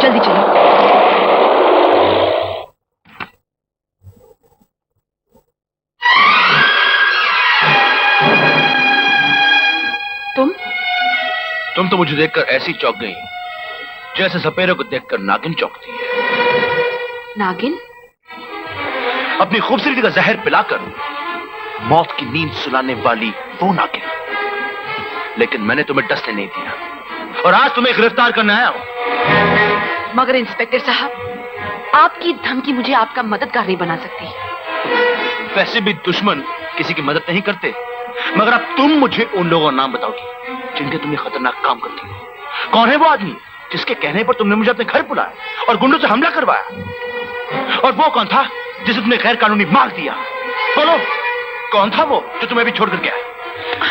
जल्दी चलो। तुम तो मुझे देखकर ऐसी चौंक गई जैसे सपेरे को देखकर नागिन चौंकती है। नागिन? अपनी खूबसूरती का जहर पिलाकर मौत की नींद सुलाने वाली वो नागिन। लेकिन मैंने तुम्हें डसने नहीं दिया और आज तुम्हें गिरफ्तार करने आया हूं। मगर इंस्पेक्टर साहब, आपकी धमकी मुझे आपका मददगार नहीं बना सकती। वैसे भी दुश्मन किसी की मदद नहीं करते, मगर अब तुम मुझे उन लोगों का नाम बताओगी जिनके तुम ये खतरनाक काम करती हो। कौन है वो आदमी जिसके कहने पर तुमने मुझे अपने घर बुलाया और गुंडों से हमला करवाया? और वो कौन था जिसे तुमने गैर कानूनी मार दिया? बोलो, कौन था वो जो तुम्हें भी छोड़कर गया?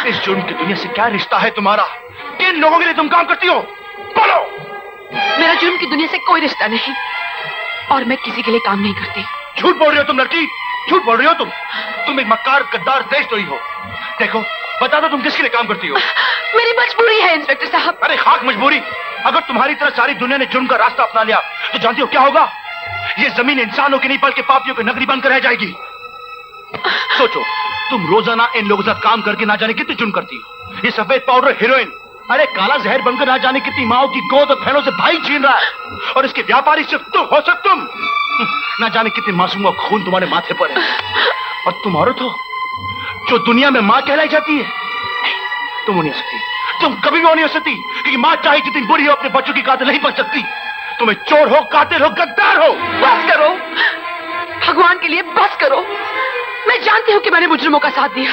इस जुर्म की दुनिया से क्या रिश्ता है तुम्हारा? किन लोगों के लिए तुम काम करती हो? बोलो। मेरा जुर्म की दुनिया से कोई रिश्ता नहीं और मैं किसी के लिए काम नहीं करती। झूठ बोल रही हो तुम लड़की, झूठ बोल रही हो तुम एक मक्कार गद्दार देशद्रोही हो। देखो, बता दो तुम किसके लिए काम करती हो? मेरी मजबूरी है इंस्पेक्टर साहब। अरे खाक मजबूरी। अगर तुम्हारी तरह सारी दुनिया ने जुर्म का रास्ता अपना लिया तो जानती हो क्या होगा? ये जमीन इंसानों की नहीं बल्कि पापियों की नगरी बनकर रह जाएगी। सोचो, तुम रोजाना इन लोगों के साथ काम करके ना जाने कितनी जुर्म करती हो। ये सफेद पाउडर हीरोइन, अरे काला जहर बनकर ना जाने कितनी माओ की गोद और बहनों से भाई छीन रहा है। और इसके व्यापारी सिर्फ तुम हो, सिर्फ तुम। ना जाने कितनी मासूम का खून तुम्हारे माथे पर है। और तुम औरत हो जो दुनिया में मां कहलाई जाती है। तुम हो नहीं हो सकती, तुम कभी भी नहीं हो सकती, क्योंकि मां चाहे जितनी बुरी हो अपने बच्चों की कातिल नहीं बन सकती। तुम्हें चोर हो, कातिल हो, गद्दार हो। बस करो, भगवान के लिए बस करो। मैं जानती हूँ कि मैंने मुजरिमों का साथ दिया,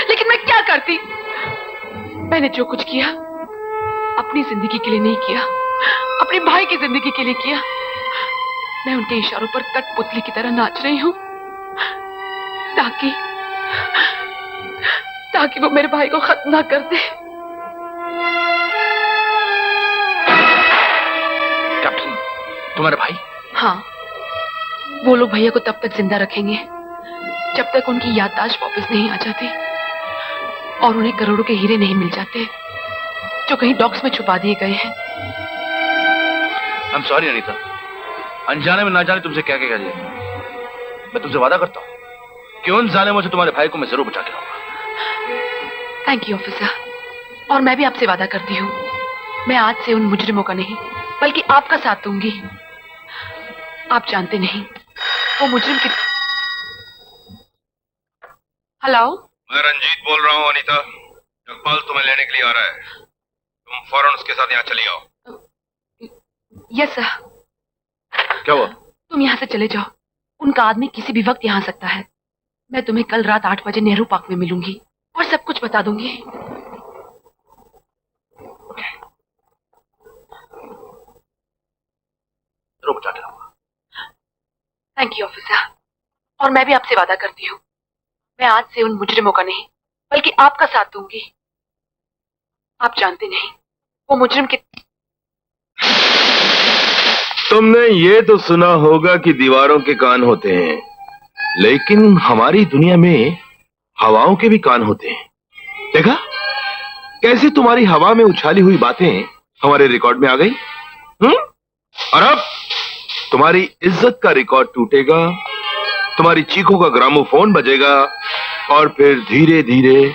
लेकिन मैं क्या करती? मैंने जो कुछ किया अपनी जिंदगी के लिए नहीं किया, अपने भाई की जिंदगी के लिए किया। मैं उनके इशारों पर कठपुतली की तरह नाच रही हूँ ताकि वो मेरे भाई को खत्म ना कर दे। कैप्टन, तुम्हारे भाई? हाँ, वो लोग भैया को तब तक जिंदा रखेंगे जब तक उनकी याददाश्त वापस नहीं आ जाती और उन्हें करोड़ों के हीरे नहीं मिल जाते जो कहीं डॉक्स में छुपा दिए गए हैं। I'm sorry अनीता, अनजाने में ना जाने तुमसे क्या क्या कह दिया। मैं तुमसे वादा करता हूँ क्यों जाने, मुझे तुम्हारे भाई को मैं जरूर बचा के लाऊंगा। Thank you officer. और मैं भी आपसे वादा करती हूँ, मैं आज से उन मुजरिमों का नहीं बल्कि आपका साथ दूंगी। आप जानते नहीं वो मुजरिम की। हेलो, मैं रंजीत बोल रहा हूँ। अनीता, जगपाल तुम्हें लेने के लिए आ रहा है, तुम फौरन उसके साथ यहाँ चली आओ। Yes sir. क्या हुआ? तुम यहाँ से चले जाओ, उनका आदमी किसी भी वक्त यहाँ आ सकता है। मैं तुम्हें कल रात 8 बजे नेहरू पार्क में मिलूंगी और सब कुछ बता दूंगी। जरूर बचा के लाऊंगा। Thank you officer. और मैं भी आपसे वादा करती हूँ, मैं आज से उन मुजरिमों का नहीं बल्कि आपका साथ दूंगी। आप जानते नहीं वो मुजरिम की। तुमने ये तो सुना होगा कि दीवारों के कान होते हैं, लेकिन हमारी दुनिया में हवाओं के भी कान होते हैं। देखा कैसे तुम्हारी हवा में उछाली हुई बातें हमारे रिकॉर्ड में आ गई। और अब तुम्हारी इज्जत का रिकॉर्ड टूटेगा, तुम्हारी चीखों का ग्रामोफोन बजेगा और फिर धीरे धीरे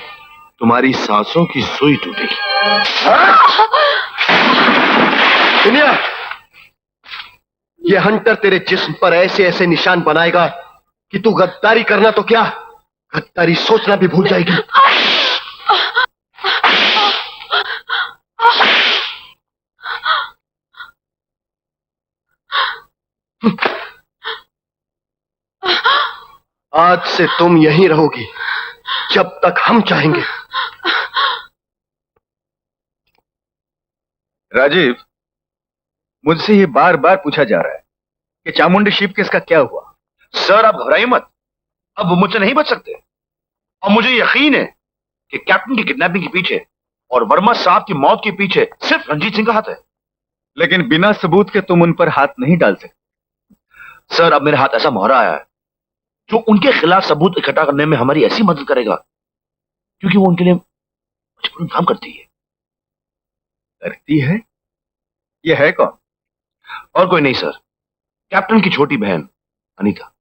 तुम्हारी सांसों की सुई टूटेगी। दुनिया, ये हंटर तेरे जिस्म पर ऐसे ऐसे निशान बनाएगा कि तू गद्दारी करना तो क्या, गद्दारी सोचना भी भूल जाएगी। आज से तुम यहीं रहोगी जब तक हम चाहेंगे। राजीव, मुझसे ये बार बार पूछा जा रहा है कि चामुंडी शीप केस का क्या हुआ। सर आप घबराइए मत, अब वो मुझसे नहीं बच सकते। और मुझे यकीन है कि कैप्टन की किडनैपिंग के पीछे और वर्मा साहब की मौत के पीछे सिर्फ रंजीत सिंह का हाथ है। लेकिन बिना सबूत के तुम उन पर हाथ नहीं डाल सकते। सर अब मेरे हाथ ऐसा मोहरा आया है जो उनके खिलाफ सबूत इकट्ठा करने में हमारी ऐसी मदद करेगा, क्योंकि वो उनके लिए मजबूरन काम करती है। करती है? ये है कौन? और कोई नहीं सर, कैप्टन की छोटी बहन अनीता।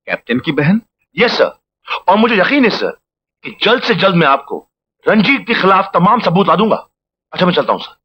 कैप्टन की बहन? Yes sir. और मुझे यकीन है सर कि जल्द से जल्द मैं आपको रंजीत के खिलाफ तमाम सबूत ला दूंगा। अच्छा मैं चलता हूं सर।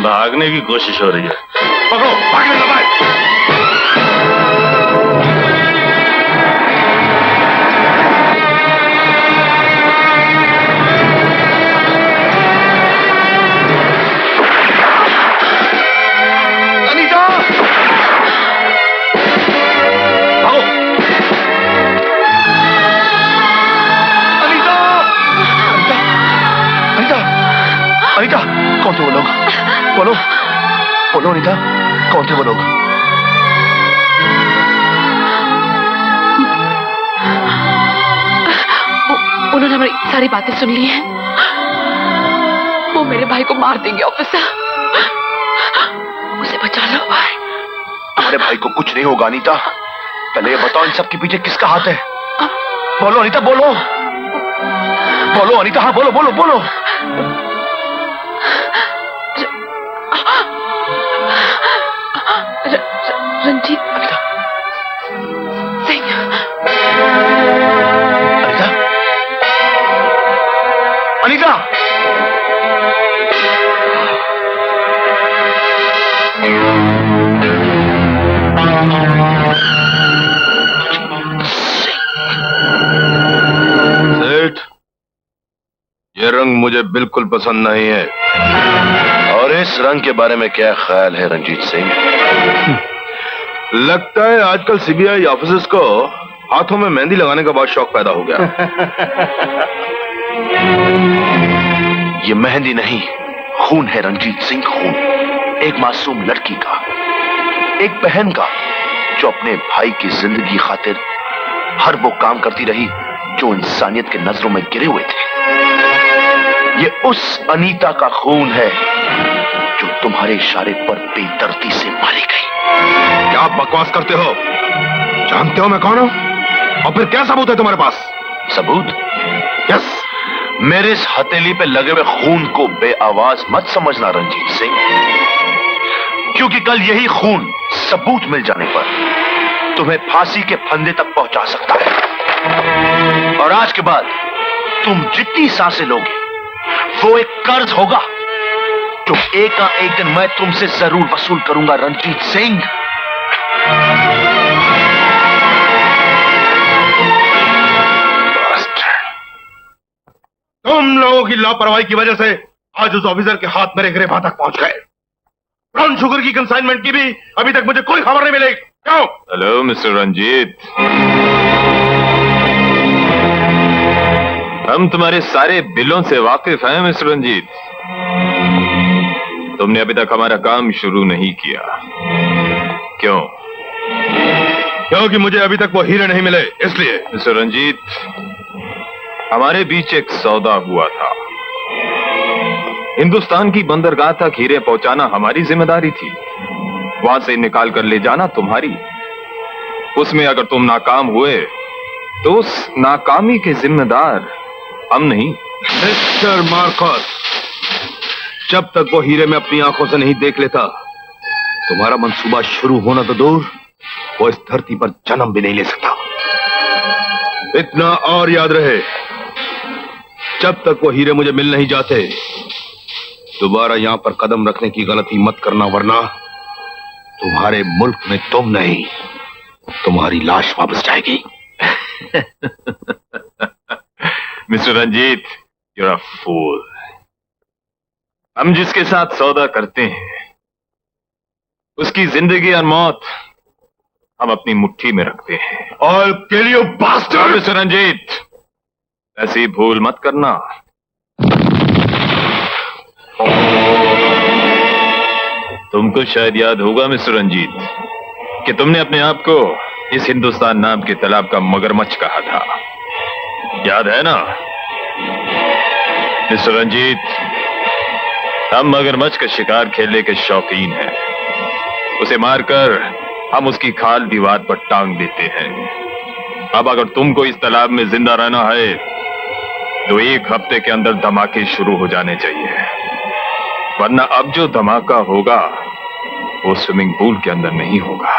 भागने की कोशिश हो रही है। पकड़ो, भागने का भाई। अनीता, भागो। अनीता, अनीता, अनीता, कौन थे वो लोग? बोलो, बोलो अनीता, कौन थे वो लोग? उन्होंने हमारी सारी बातें सुन ली हैं। वो मेरे भाई को मार देंगे ऑफिसर, उसे बचा लो। तुम्हारे भाई को कुछ नहीं होगा अनीता। पहले ये बताओ इन सब के पीछे किसका हाथ है? बोलो अनीता, बोलो बोलो अनीता, हाँ बोलो बोलो बोलो। रंजीत अनीता, सिंह। अनीता, अनीता, सेठ, ये रंग मुझे बिल्कुल पसंद नहीं है। और इस रंग के बारे में क्या ख्याल है रंजीत सिंह? लगता है आजकल सीबीआई ऑफिसर्स को हाथों में मेहंदी लगाने का बहुत शौक पैदा हो गया। ये मेहंदी नहीं, खून है रंजीत सिंह, खून। एक मासूम लड़की का, एक बहन का, जो अपने भाई की जिंदगी खातिर हर वो काम करती रही जो इंसानियत के नजरों में गिरे हुए थे। ये उस अनीता का खून है जो तुम्हारे इशारे पर बेदर्दी से मारी गई। क्या आप बकवास करते हो? जानते हो मैं कौन हूं? और फिर क्या सबूत है तुम्हारे पास? सबूत? यस। मेरे इस हथेली पे लगे हुए खून को बेआवाज मत समझना रंजीत सिंह, क्योंकि कल यही खून सबूत मिल जाने पर तुम्हें फांसी के फंदे तक पहुंचा सकता है। और आज के बाद तुम जितनी सांसें लोगे वो एक कर्ज होगा जो एक ना एक दिन मैं तुमसे जरूर वसूल करूंगा रंजीत सिंह। तुम लोगों की लापरवाही की वजह से आज उस ऑफिसर के हाथ मेरे गिरफ्तार तक पहुंच गए। ब्राउन शुगर की कंसाइनमेंट की भी अभी तक मुझे कोई खबर नहीं मिली। क्यों? हेलो मिस्टर रंजीत, हम तुम्हारे सारे बिलों से वाकिफ हैं मिस्टर रंजीत। तुमने अभी तक हमारा काम शुरू नहीं किया। क्यों? क्योंकि मुझे अभी तक वो हीरे नहीं मिले, इसलिए। मिस्टर रंजीत, हमारे बीच एक सौदा हुआ था। हिंदुस्तान की बंदरगाह तक हीरे पहुंचाना हमारी जिम्मेदारी थी, वहां से निकाल कर ले जाना तुम्हारी। उसमें अगर तुम नाकाम हुए तो उस नाकामी के जिम्मेदार हम नहीं। मिस्टर मार्कस, जब तक वो हीरे में अपनी आंखों से नहीं देख लेता, तुम्हारा मंसूबा शुरू होना तो दूर, वो इस धरती पर जन्म भी नहीं ले सकता। इतना और याद रहे, जब तक वो हीरे मुझे मिल नहीं जाते, दोबारा यहां पर कदम रखने की गलती मत करना, वरना तुम्हारे मुल्क में तुम नहीं, तुम्हारी लाश वापस जाएगी। Mister Ranjit, you're a fool। हम जिसके साथ सौदा करते हैं उसकी जिंदगी और मौत हम अपनी मुट्ठी में रखते हैं। I'll kill you bastard! Mister Ranjit, ऐसी भूल मत करना। तुमको शायद याद होगा मिस्टर रंजीत कि तुमने अपने आप को इस हिंदुस्तान नाम के तालाब का मगरमच्छ कहा था, याद है ना? मिस्टर रंजीत, हम मगरमच्छ का शिकार खेलने के शौकीन हैं। उसे मारकर हम उसकी खाल दीवार पर टांग देते हैं। अब अगर तुमको इस तालाब में जिंदा रहना है तो एक हफ्ते के अंदर धमाके शुरू हो जाने चाहिए, वरना अब जो धमाका होगा वो स्विमिंग पूल के अंदर नहीं होगा।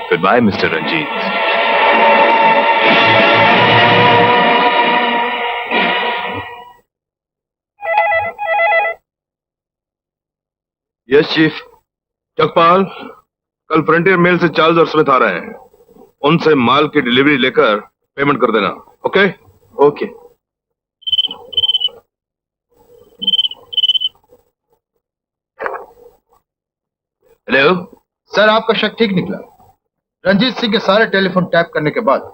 Good bye mister Ranjit. Yes chief. Jagpal, कल फ्रंटियर मेल से चार्ल्स और स्मिथ आ रहे हैं, उनसे माल की डिलीवरी लेकर पेमेंट कर देना। ओके? ओके। हेलो सर, आपका शक ठीक निकला। रंजीत सिंह के सारे टेलीफोन टैप करने के बाद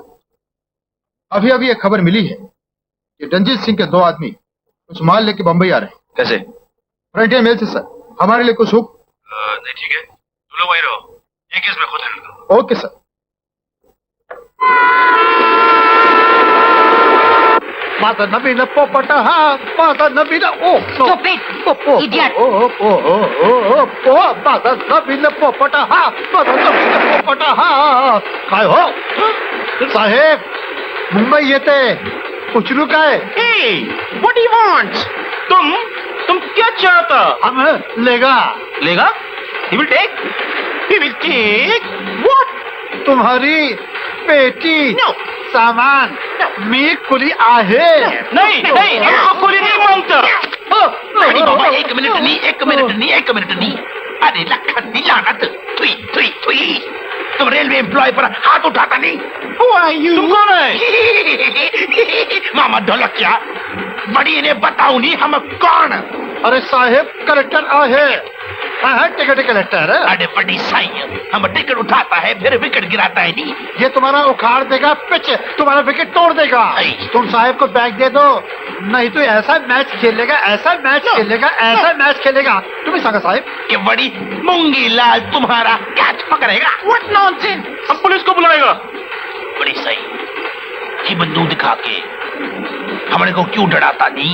अभी अभी एक खबर मिली है कि रंजीत सिंह के 2 आदमी कुछ माल लेके बंबई आ रहे हैं। कैसे? फ्रंटियर मेल से सर। हमारे लिए कुछ हुक्म? नहीं, ठीक है, तुम लोग वहीं रहो, ये केस मैं खुद हैंडल करूंगा। Okay sir. माता नबीना पोपटा, हाँ माता नबीना, ओ माता नबीना पोपटा, हाँ माता नबीना पोपटा, हाँ काय हो साहेब, मुंबई येते उचलू काय? What do you want? तुम क्या चाहता? हम लेगा He will take? He will take what? तुम्हारी पेटी No. सामान मी कुली आहे। नहीं, हमको कुली नहीं मांगता। नहीं बाबा, एक मिनट नहीं। अरे लखन लानत, थुई। तुम रेलवे एम्प्लॉय पर हाथ उठाता नहीं? Who are you? तुम कौन है? मामा ढोलकिया, बड़ी इन्हें बताऊ नहीं हम कौन? अरे साहेब, कलेक्टर आहे। हाँ, टिकट कलेक्टर। अरे बड़ी सही है, हम टिकट उठाता है फिर विकेट गिराता है नहीं। ये तुम्हारा उखाड़ देगा पिच, तुम्हारा विकेट तोड़ देगा। तुम साहब को बैग दे दो, नहीं तो ऐसा मैच खेलेगा, ऐसा मैच खेलेगा, ऐसा मैच खेलेगा। तुम्हें सांगा साहब कि बड़ी मूंगी लाल तुम्हारा कैच पकड़ेगा। What nonsense! हम पुलिस को बुलाएगा। बड़ी सही, ये बंदूक दिखा के हमारे को क्यों डराता नहीं?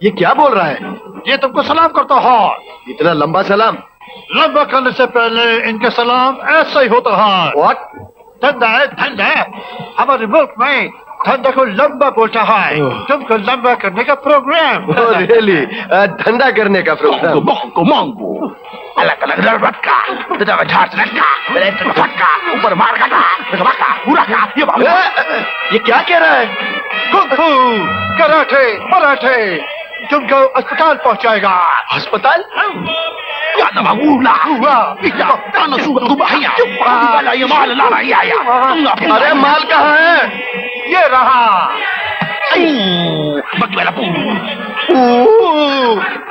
ये क्या बोल रहा है? ये तुमको सलाम करता है। इतना लंबा सलाम? लंबा करने से पहले इनके सलाम ऐसा ही होता है। What? धंधा है, धंधा है। हमारे मुल्क में धंधा को लंबा बोलता है। तुमको लंबा करने का प्रोग्राम। रियली? धंधा करने का प्रोग्राम? अलग अलग लड़का, झाड़ लड़का, फटका, ऊपर मार का, पूरा का, ये क्या कह रहा है? कुंफू, कराटे, मराठे, तुमको अस्पताल पहुंचाएगा। अस्पताल? अरे माल कहाँ है? ये रहा।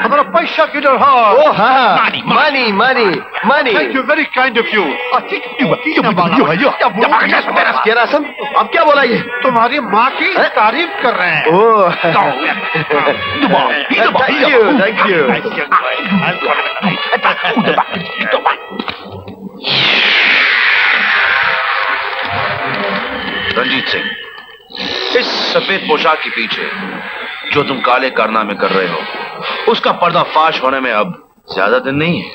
हमारा पैसा किधर है? ओ हाँ, money money money. Thank you, very kind of you. केरासम, अब क्या बोला ये? तुम्हारी माँ की तारीफ कर रहे हैं। Oh, thank you, thank you. Ranjit Singh, इस सफेद पोशाक के पीछे जो तुम काले कारनामे कर रहे हो, उसका पर्दाफाश होने में अब ज्यादा दिन नहीं है,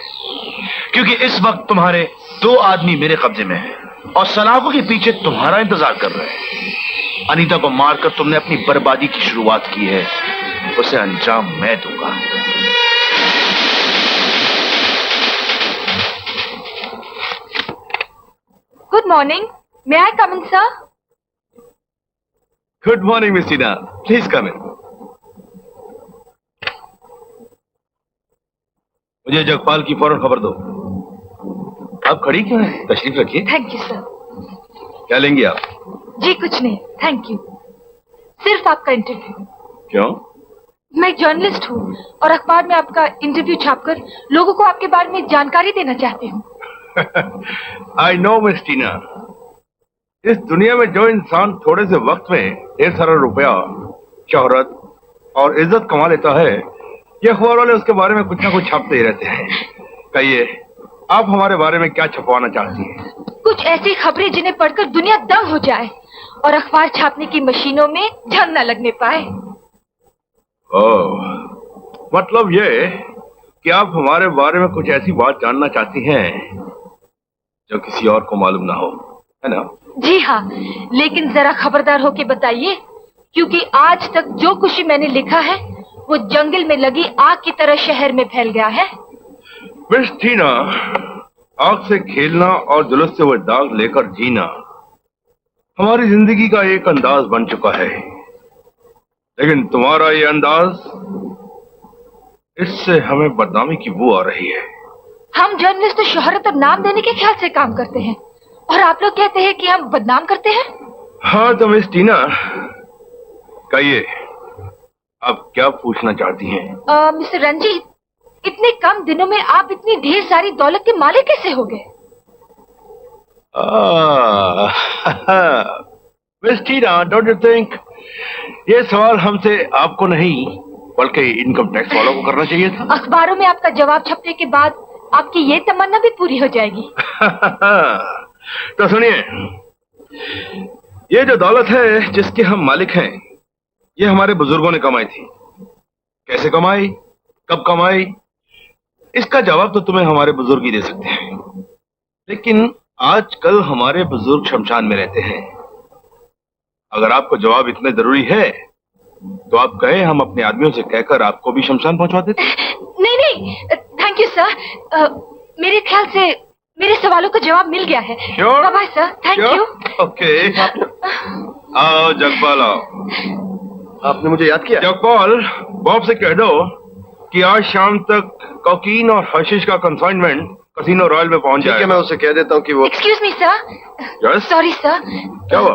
क्योंकि इस वक्त तुम्हारे 2 आदमी मेरे कब्जे में हैं और सलाखों के पीछे तुम्हारा इंतजार कर रहे हैं। अनीता को मारकर तुमने अपनी बर्बादी की शुरुआत की है, उसे अंजाम मैं दूंगा। Good morning, may I come in sir? Good morning miss Tina, please come in. मुझे जगपाल की फौरन खबर दो। आप खड़ी क्यों हैं? तशरीफ रखिए। Thank you sir. क्या लेंगी आप? जी कुछ नहीं, थैंक यू। सिर्फ आपका इंटरव्यू। क्यों? मैं एक जर्नलिस्ट हूँ और अखबार में आपका इंटरव्यू छापकर लोगों को आपके बारे में जानकारी देना चाहती हूँ। आई नो मिस टीना, इस दुनिया में जो इंसान थोड़े से वक्त में ढेर सारा रुपया, शोहरत और इज्जत कमा लेता है, ये अखबार वाले उसके बारे में कुछ ना कुछ छापते ही रहते हैं। कहिए, आप हमारे बारे में क्या छपवाना चाहती हैं? कुछ ऐसी खबरें जिन्हें पढ़कर दुनिया दंग हो जाए और अखबार छापने की मशीनों में जंग न लगने पाए। ओह, मतलब ये कि आप हमारे बारे में कुछ ऐसी बात जानना चाहती हैं जो किसी और को मालूम ना हो, है ना? जी हाँ, लेकिन जरा खबरदार होके बताइए, क्योंकि आज तक जो कुछ मैंने लिखा है वो जंगल में लगी आग की तरह शहर में फैल गया है। मिस टीना, आग से खेलना और जुलूस से वो दाग लेकर जीना हमारी जिंदगी का एक अंदाज बन चुका है, लेकिन तुम्हारा ये अंदाज, इससे हमें बदनामी की बू आ रही है। हम जर्नलिस्ट तो शोहरत और नाम देने के ख्याल से काम करते हैं और आप लोग कहते हैं कि हम बदनाम करते हैं। हाँ तो मिस टीना, कहिए, आप क्या पूछना चाहती हैं? मिस्टर रंजीत, इतने कम दिनों में आप इतनी ढेर सारी दौलत के मालिक कैसे हो गए? Miss Tina, don't you think ये सवाल हमसे आपको नहीं बल्कि इनकम टैक्स वालों को करना चाहिए था? अखबारों में आपका जवाब छपने के बाद आपकी ये तमन्ना भी पूरी हो जाएगी। तो सुनिए, ये जो दौलत है जिसके हम मालिक हैं, ये हमारे बुजुर्गों ने कमाई थी। कैसे कमाई, कब कमाई, इसका जवाब तो तुम्हें हमारे बुजुर्ग ही दे सकते हैं। लेकिन आजकल हमारे बुजुर्ग शमशान में रहते हैं। अगर आपको जवाब इतने जरूरी है तो आप कहें, हम अपने आदमियों से कहकर आपको भी शमशान पहुंचवा देते। नहीं नहीं, थैंक यू सर। मेरे ख्याल से मेरे सवालों का जवाब मिल गया है। Sure? Bye sir, thank you. Okay, आओ जगपाल आओ। आपने मुझे याद किया? जगपाल, बॉब से कह दो कि आज शाम तक कोकीन और हशीश का कंसाइनमेंट कसिनो रॉयल में पहुंच जाएगा। मैं उसे कह देता हूँ कि वो excuse me sir. Yes? Sorry sir. क्या हुआ?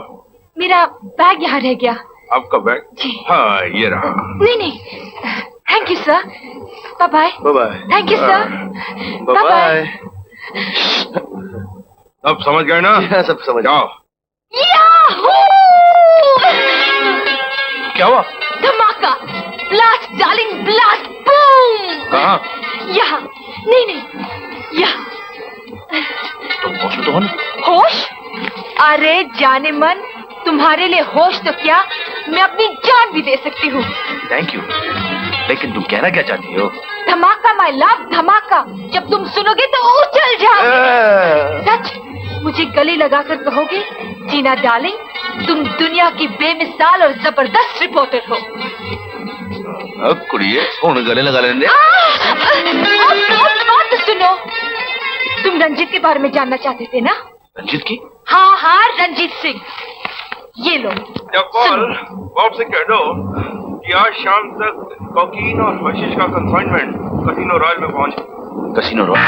मेरा बैग यहाँ रह गया। आपका बैग? हाँ, ये रहा। नहीं नहीं, thank you sir. Bye bye. Bye bye. Thank you sir. Bye bye. अब समझ गए ना? सब समझ जाओ। क्या हुआ? धमाका, ब्लास्ट डार्लिंग, ब्लास्ट, बूम। कहाँ? यहाँ। नहीं नहीं, यहाँ। तुम होश में तो हो ना? होश? अरे जाने मन, तुम्हारे लिए होश तो क्या, मैं अपनी जान भी दे सकती हूँ। थैंक यू, लेकिन तुम कहना क्या चाहती हो? धमाका माय लव, धमाका। जब तुम सुनोगे तो उछल जाओगे। सच, मुझे गले लगाकर कहोगे, जीना डार्लिंग, तुम दुनिया की बेमिसाल और जबरदस्त रिपोर्टर हो। अब कुड़िए, फोन गले लगा लेने। बात तो सुनो, तुम रंजीत के बारे में जानना चाहते थे ना? रंजीत की? हाँ हाँ, रंजीत सिंह। ये लो। बॉब से कह दो कि आज शाम तक कोकीन और हशीश का कंसाइनमेंट कसिनो रॉयल में पहुंचे। Casino royal?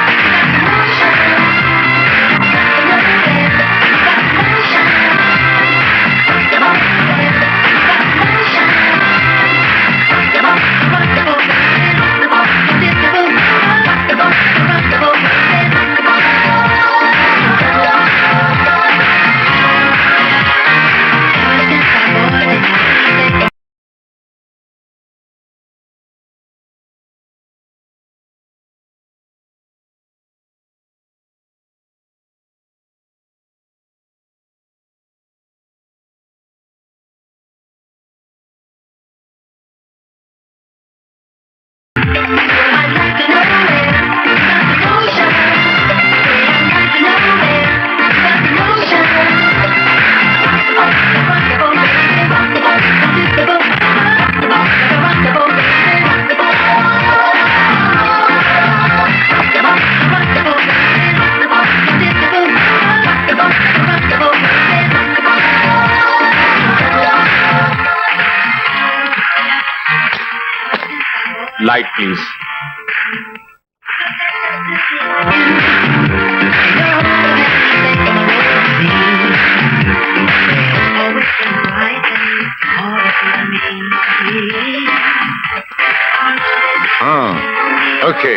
Light please. हाँ, ओके।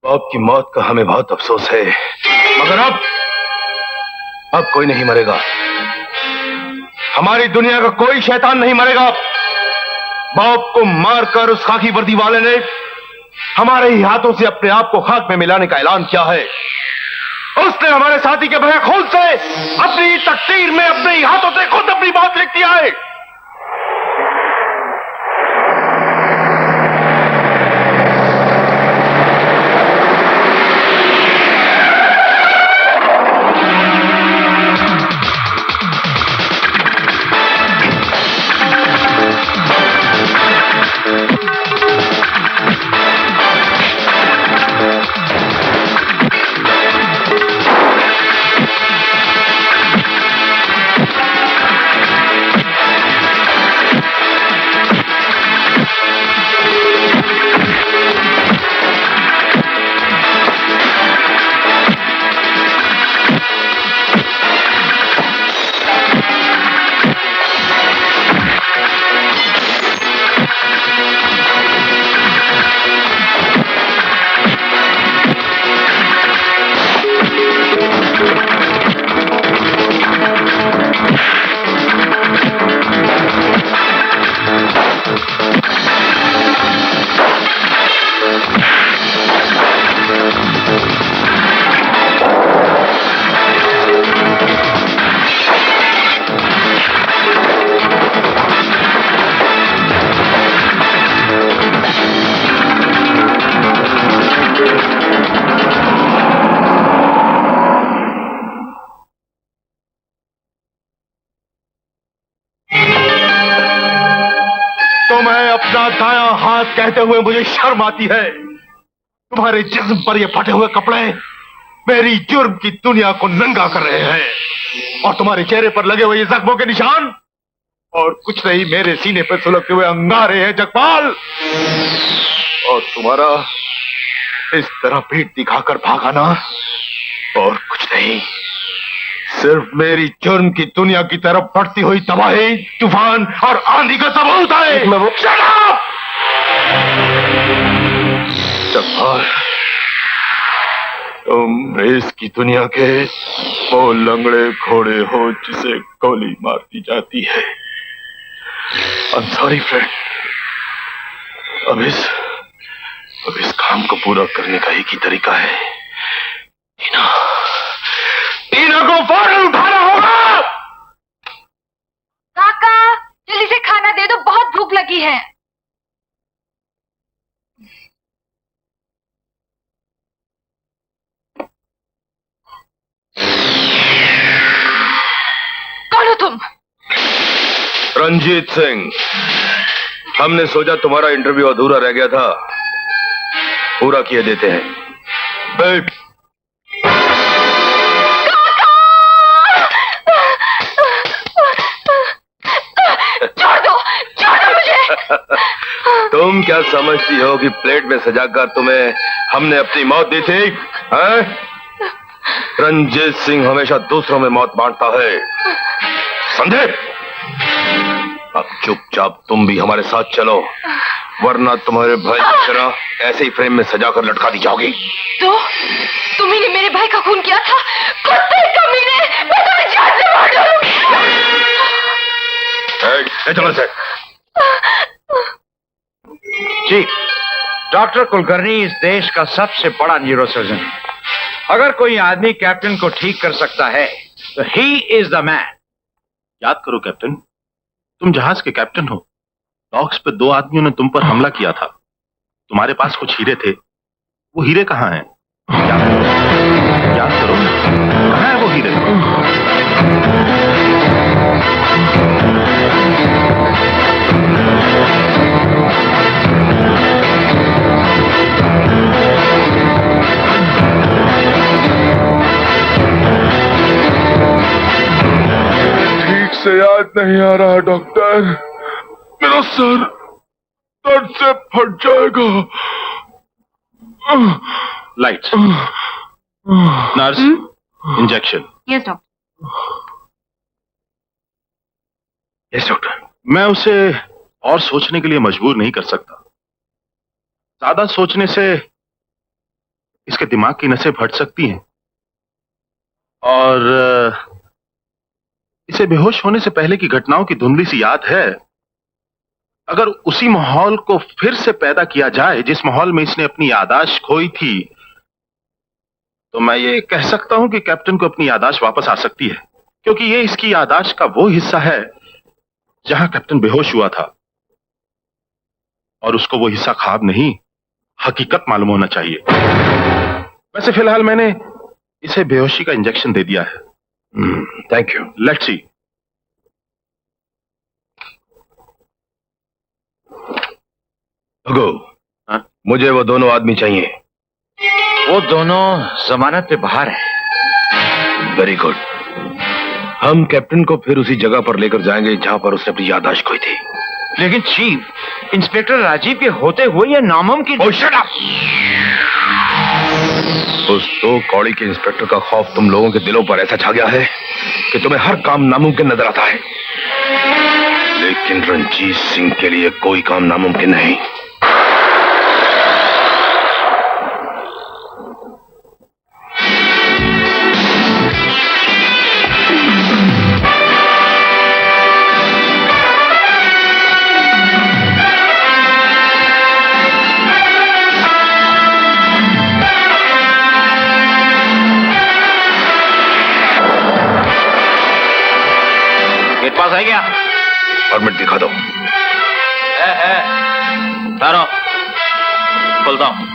बॉब की मौत का हमें बहुत अफसोस है, मगर अब कोई नहीं मरेगा। हमारी दुनिया का कोई शैतान नहीं मरेगा। बॉब को मारकर उस खाकी वर्दी वाले ने हमारे ही हाथों से अपने आप को खाक में मिलाने का ऐलान किया है। उसने हमारे साथी के बहे खून से अपनी तकदीर में अपने ही हाथों से खुद अपनी मौत लिख दिया है। दायां हाथ कहते हुए मुझे शर्म आती है। तुम्हारे जिस्म पर ये फटे हुए कपड़े मेरी जुर्म की दुनिया को नंगा कर रहे हैं, और तुम्हारे चेहरे पर लगे हुए ये जख्मों के निशान और कुछ नहीं मेरे सीने पर सुलगते हुए अंगारे हैं जगपाल। और तुम्हारा इस तरह पीठ दिखाकर भागाना और कुछ नहीं, सिर्फ मेरी जुर्म की दुनिया की तरफ बढ़ती हुई तबाही, तूफान और आंधी का सबूत है। जगपाल, तुम रेस की दुनिया के वो लंगड़े घोड़े हो जिसे गोली मार दी जाती है। I'm sorry friend, अब इस काम को पूरा करने का एक ही तरीका है, टीना को फौरन उठाना होगा। काका, जल्दी से खाना दे दो, बहुत भूख लगी है। कौन हो तुम? रंजीत सिंह, हमने सोचा तुम्हारा इंटरव्यू अधूरा रह गया था, पूरा किए देते हैं। बैठ। छोड़ दो मुझे। तुम क्या समझती हो कि प्लेट में सजाकर तुम्हें हमने अपनी मौत दी थी? हैं? रंजीत सिंह हमेशा दूसरों में मौत बांटता है, समझे? अब चुपचाप तुम भी हमारे साथ चलो, वरना तुम्हारे भाई की तरह ऐसे ही फ्रेम में सजाकर लटका दी जाओगी। तो तुम्ही ने मेरे भाई का खून किया था? कुत्ते कमीने, मैं तुम्हें जान से मार डालूंगी। चलो से। जी, डॉक्टर कुलकर्णी इस देश का सबसे बड़ा न्यूरोसर्जन है। अगर कोई आदमी कैप्टन को ठीक कर सकता है तो ही इज द मैन। याद करो कैप्टन, तुम जहाज के कैप्टन हो। डॉक्स पे 2 आदमियों ने तुम पर हमला किया था। तुम्हारे पास कुछ हीरे थे, वो हीरे कहाँ हैं? याद करो, कहाँ है वो हीरे? से याद नहीं आ रहा डॉक्टर, मेरा सर दर्द से फट जाएगा। Light, nurse, injection. Yes doctor. Yes doctor. मैं उसे और सोचने के लिए मजबूर नहीं कर सकता। ज्यादा सोचने से इसके दिमाग की नसें फट सकती हैं और इसे बेहोश होने से पहले की घटनाओं की धुंधली सी याद है। अगर उसी माहौल को फिर से पैदा किया जाए जिस माहौल में इसने अपनी याददाश्त खोई थी, तो मैं ये कह सकता हूं कि कैप्टन को अपनी याददाश्त वापस आ सकती है, क्योंकि ये इसकी याददाश्त का वो हिस्सा है जहां कैप्टन बेहोश हुआ था, और उसको वो हिस्सा ख्वाब नहीं हकीकत मालूम होना चाहिए। वैसे फिलहाल मैंने इसे बेहोशी का इंजेक्शन दे दिया है। Thank you. Let's see. भगो, मुझे वो दोनों आदमी चाहिए। वो दोनों जमानत पे बाहर है। Very good. हम कैप्टन को फिर उसी जगह पर लेकर जाएंगे जहां पर उसने अपनी याददाश्त खोई थी। लेकिन चीफ, इंस्पेक्टर राजीव के होते हुए यह नामुमकिन। उस दो कौड़ी के इंस्पेक्टर का खौफ तुम लोगों के दिलों पर ऐसा छा गया है कि तुम्हें हर काम नामुमकिन नजर आता है, लेकिन रंजीत सिंह के लिए कोई काम नामुमकिन नहीं। गेट पास है क्या? परमिट दिखा दो। है। ठहरो, खोलता हूं।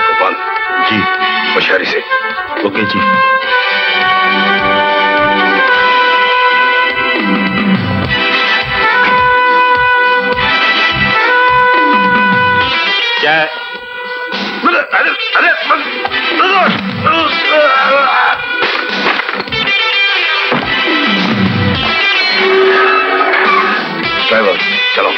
गोपाल जी, होशियारी से। ओके जी। क्या है? ड्राइवर चलो।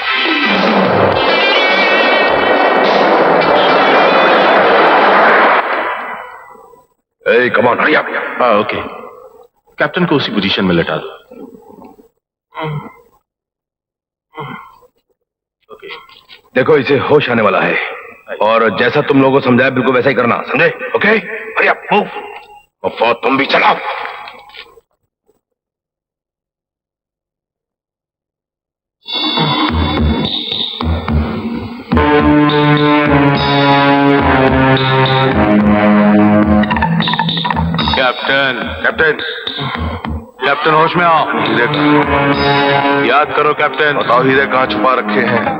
ए, कम ऑन, हरी अप। हाँ ओके। कैप्टन को उसी पोजीशन में लेटा दो। ओके। देखो, इसे होश आने वाला है, और जैसा तुम लोगों को समझाया बिल्कुल वैसा ही करना, समझे? Okay, hurry up, move. और फौज तुम भी चलाओ। कैप्टन कैप्टन कैप्टन, होश में आओ। हीरे याद करो कैप्टन। बताओ हीरे कहाँ छुपा रखे हैं?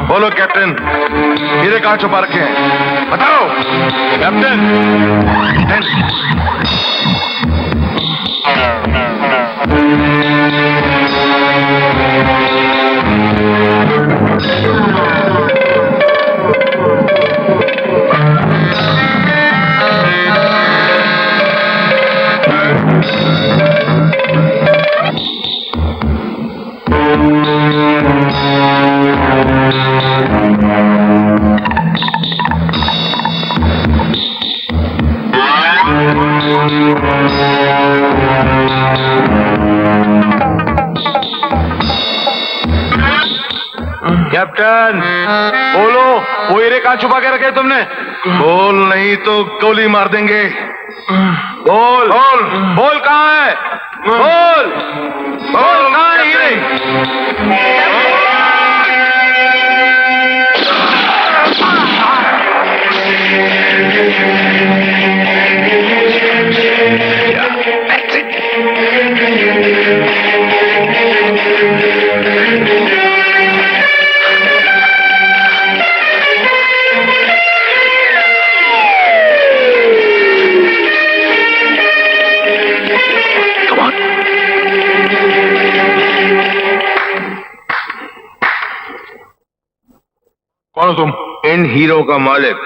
बोलो कैप्टन, हीरे कहाँ छुपा रखे हैं? बताओ कैप्टन। कैप्टन बोलो, वो हीरे कहाँ छुपा के रखे तुमने? बोल, नहीं तो गोली मार देंगे। बोल बोल बोल, कहाँ है? बोल बोल, कहाँ है हीरे? कौन हो तुम? इन हीरो का मालिक।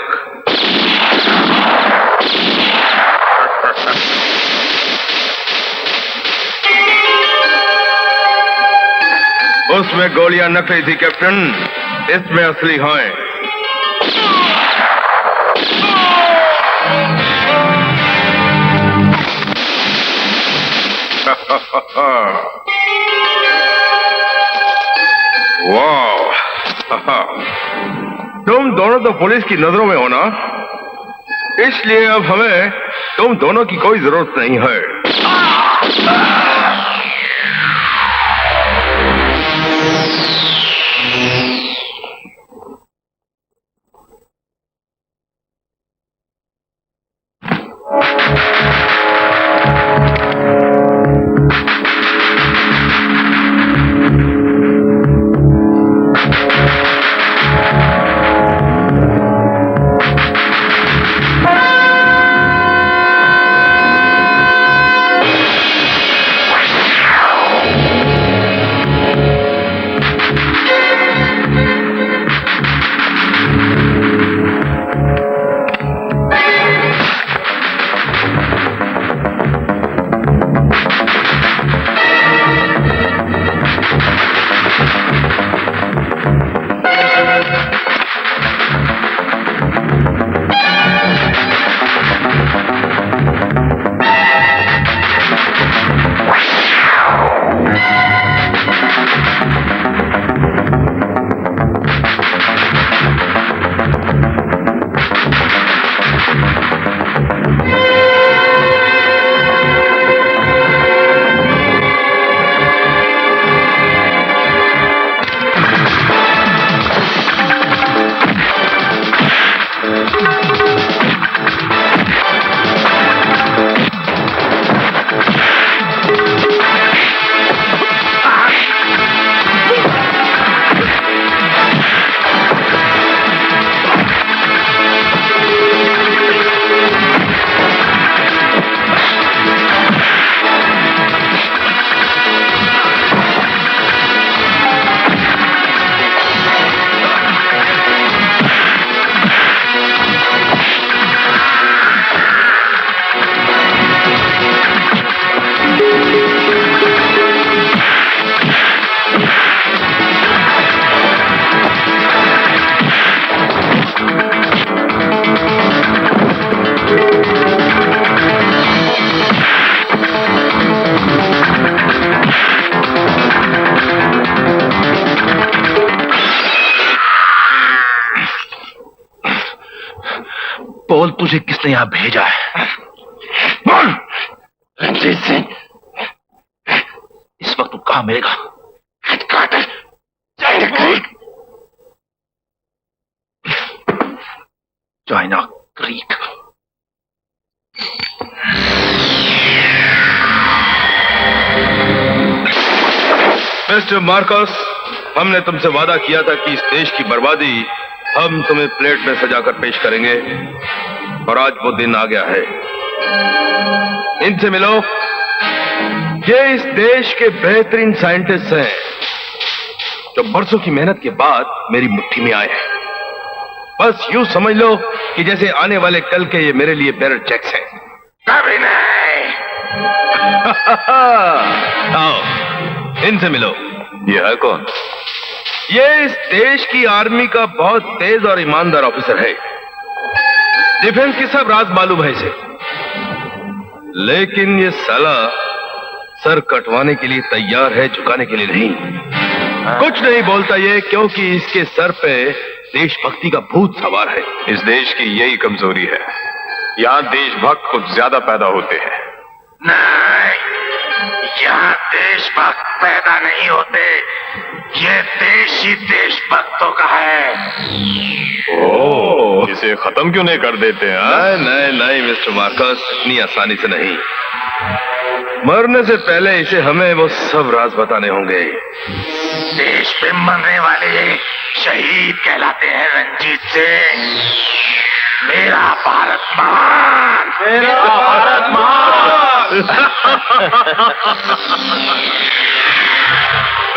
उसमें गोलियां नकली थी कैप्टन, इसमें असली हैं। वाह, तुम दोनों तो पुलिस की नजरों में हो ना, इसलिए अब हमें तुम दोनों की कोई जरूरत नहीं है। बोल, तुझे किसने यहां भेजा है? बोल। रंजीत सिंह, इस वक्त तू कहां मिलेगा? China creek. मिस्टर मार्कस, हमने तुमसे वादा किया था कि इस देश की बर्बादी हम तुम्हें प्लेट में सजाकर पेश करेंगे, और आज वो दिन आ गया है। इनसे मिलो। ये इस देश के बेहतरीन साइंटिस्ट हैं जो बरसों की मेहनत के बाद मेरी मुट्ठी में आए हैं। बस यूं समझ लो कि जैसे आने वाले कल के ये मेरे लिए बेरर चेक्स हैं। कभी नहीं। आओ, इनसे मिलो। ये है कौन? ये इस देश की आर्मी का बहुत तेज और ईमानदार ऑफिसर है। डिफेंस की सब राज मालूम है इसे, लेकिन ये साला सर कटवाने के लिए तैयार है, झुकाने के लिए नहीं। कुछ नहीं बोलता ये, क्योंकि इसके सर पे देशभक्ति का भूत सवार है। इस देश की यही कमजोरी है, यहां देशभक्त कुछ ज्यादा पैदा होते हैं। नहीं, यहाँ देशभक्त पैदा नहीं होते, ये देश ही देशभक्तों का है। ओह, इसे खत्म क्यों नहीं कर देते हैं? नहीं नहीं नहीं मिस्टर मार्कस, इतनी आसानी से नहीं। मरने से पहले इसे हमें वो सब राज बताने होंगे। देश पे मरने वाले शहीद कहलाते हैं रंजीत सिंह। मेरा भारत महान, मेरा भारत महान।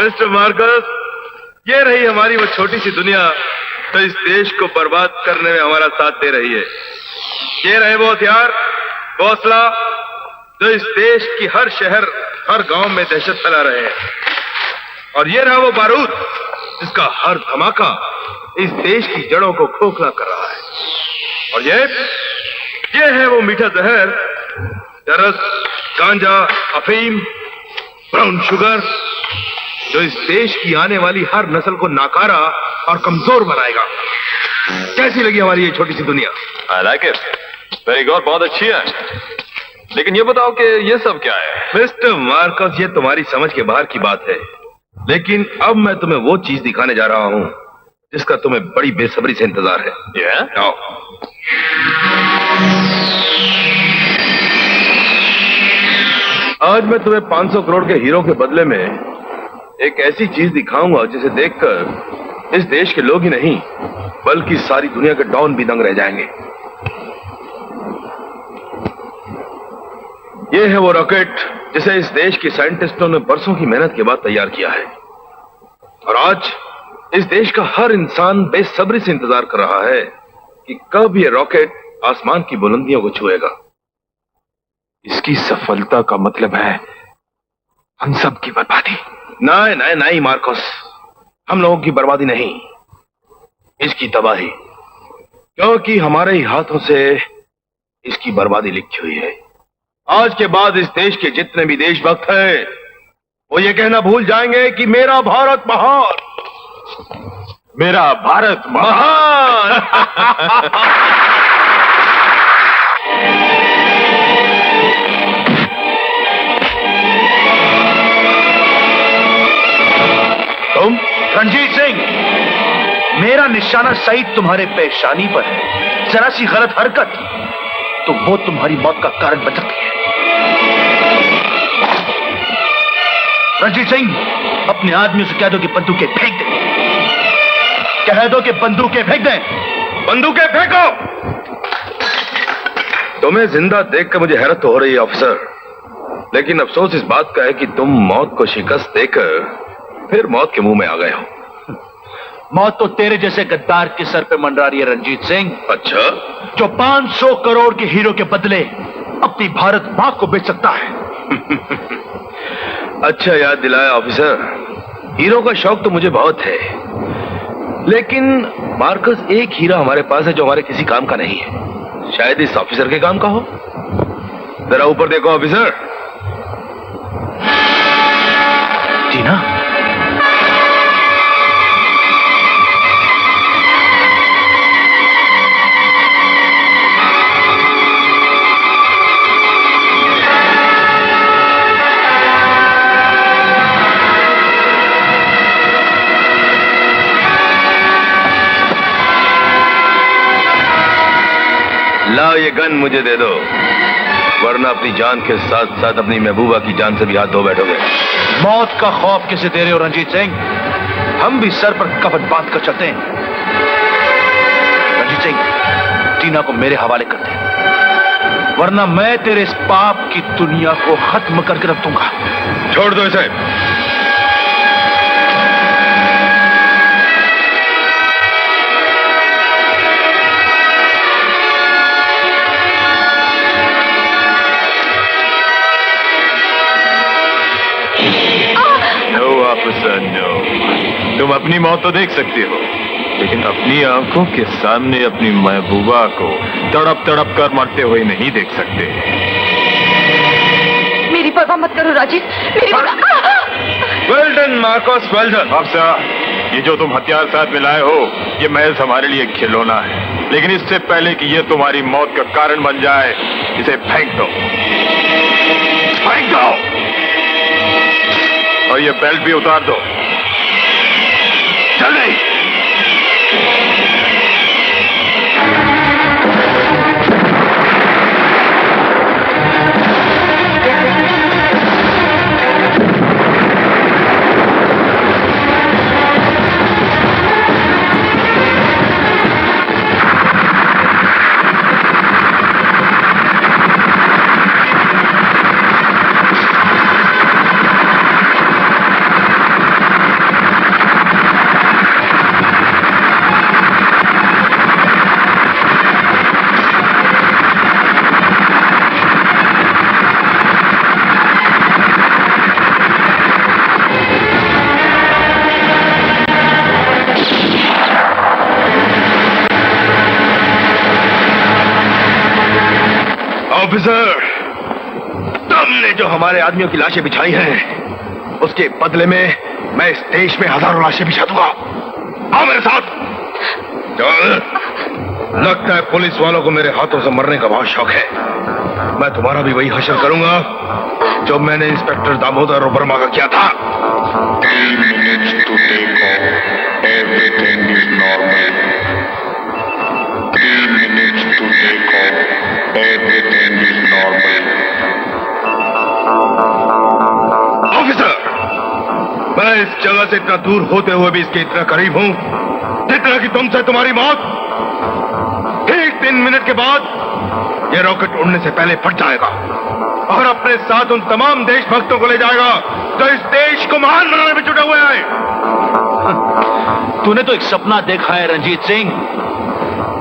मिस्टर मार्कस, ये रही हमारी वो छोटी सी दुनिया तो इस देश को बर्बाद करने में हमारा साथ दे रही है। ये रहे वो हथियार, वो असला जो इस देश की हर शहर, हर गांव में दहशत फैला रहे हैं। और ये रहा वो बारूद जिसका हर धमाका इस देश की जड़ों को खोखला कर रहा है। और ये है वो मीठा जहर, चरस, गांजा, अफीम ब्राउन शुगर जो इस देश की आने वाली हर नस्ल को नाकारा और कमजोर बनाएगा। कैसी लगी हमारी ये छोटी सी दुनिया? I like it. Very good, बहुत अच्छी है। लेकिन ये बताओ कि ये सब क्या है? मिस्टर मार्कस, ये तुम्हारी समझ के बाहर की बात है, लेकिन अब मैं तुम्हें वो चीज दिखाने जा रहा हूं जिसका तुम्हें बड़ी बेसब्री से इंतजार है। आओ। आज मैं तुम्हें 500 करोड़ के हीरो के बदले में एक ऐसी चीज दिखाऊंगा जिसे देखकर इस देश के लोग ही नहीं बल्कि सारी दुनिया के डॉन भी दंग रह जाएंगे। ये है वो रॉकेट जिसे इस देश के साइंटिस्टों ने बरसों की मेहनत के बाद तैयार किया है, और आज इस देश का हर इंसान बेसब्री से इंतजार कर रहा है कि कब ये रॉकेट आसमान की बुलंदियों को छुएगा। इसकी सफलता का मतलब है हम सब की बर्बादी। नहीं नहीं नहीं मार्कस, हम लोगों की बर्बादी नहीं, इसकी तबाही, क्योंकि हमारे ही हाथों से इसकी बर्बादी लिखी हुई है। आज के बाद इस देश के जितने भी देशभक्त हैं वो ये कहना भूल जाएंगे कि मेरा भारत महान, मेरा भारत महान। तुम रणजीत सिंह, मेरा निशाना सही तुम्हारे पेशानी पर है। जरा सी गलत हरकत तो वो तुम्हारी मौत का कारण बन सकती है। रणजीत सिंह, अपने आदमियों से कह दो कि बंदूकें फेंक दें। कह दो कि बंदूकें फेंक दें। बंदूकें फेंको। तुम्हें जिंदा देखकर मुझे हैरत तो हो रही है ऑफिसर, लेकिन अफसोस इस बात का है कि तुम मौत को शिकस्त देकर फिर मौत के मुंह में आ गए हो। मौत तो तेरे जैसे गद्दार के सर पे मंडरा रही है रणजीत सिंह। अच्छा, जो 500 करोड़ के हीरो के बदले अपनी भारत मां को बेच सकता है। अच्छा याद दिलाया ऑफिसर, हीरो का शौक तो मुझे बहुत है, लेकिन मार्कस एक हीरा हमारे पास है जो हमारे किसी काम का नहीं है। शायद इस ऑफिसर के काम का हो। जरा ऊपर देखो ऑफिसर। टीना, लाओ ये गन मुझे दे दो, वरना अपनी जान के साथ साथ अपनी महबूबा की जान से भी हाथ धो बैठोगे। मौत का खौफ किसे दे रहे हो रणजीत सिंह? हम भी सर पर कफन बांध कर चलते हैं। रणजीत सिंह, टीना को मेरे हवाले कर दे, वरना मैं तेरे इस पाप की दुनिया को खत्म करके रख दूंगा। छोड़ दो इसे। ऑफिसर नो, तुम अपनी मौत तो देख सकते हो, लेकिन अपनी आंखों के सामने अपनी महबूबा को तड़प तड़प कर मरते हुए नहीं देख सकते। मेरी परवाह मत करो राजीव, मेरी well done Marcus, well done. अफसर, ये जो तुम हथियार साथ में लाए हो ये महज हमारे लिए खिलौना है, लेकिन इससे पहले कि ये तुम्हारी मौत का कारण बन जाए इसे फेंक दो, फेंक दो, और ये बेल्ट भी उतार दो। जल्दी। ऑफिसर, तुमने जो हमारे आदमियों की लाशें बिछाई हैं उसके बदले में मैं इस देश में हजारों लाशें बिछा दूंगा। आओ मेरे साथ। चल। लगता है पुलिस वालों को मेरे हाथों से मरने का बहुत शौक है। मैं तुम्हारा भी वही हश्र करूंगा जो मैंने इंस्पेक्टर दामोदर वर्मा का किया था। 10 minutes to take off. Everything is normal. 3 minutes to take off. Everything is normal. Officer, मैं इस जगह से इतना दूर होते हुए भी इसके इतना करीब हूं जितना कि तुमसे तुम्हारी मौत। ठीक 3 मिनट के बाद यह रॉकेट उड़ने से पहले फट जाएगा और अपने साथ उन तमाम देशभक्तों को ले जाएगा जो इस देश को महान बनाने में जुटे हुए हैं। तूने तो एक सपना देखा है रंजीत सिंह,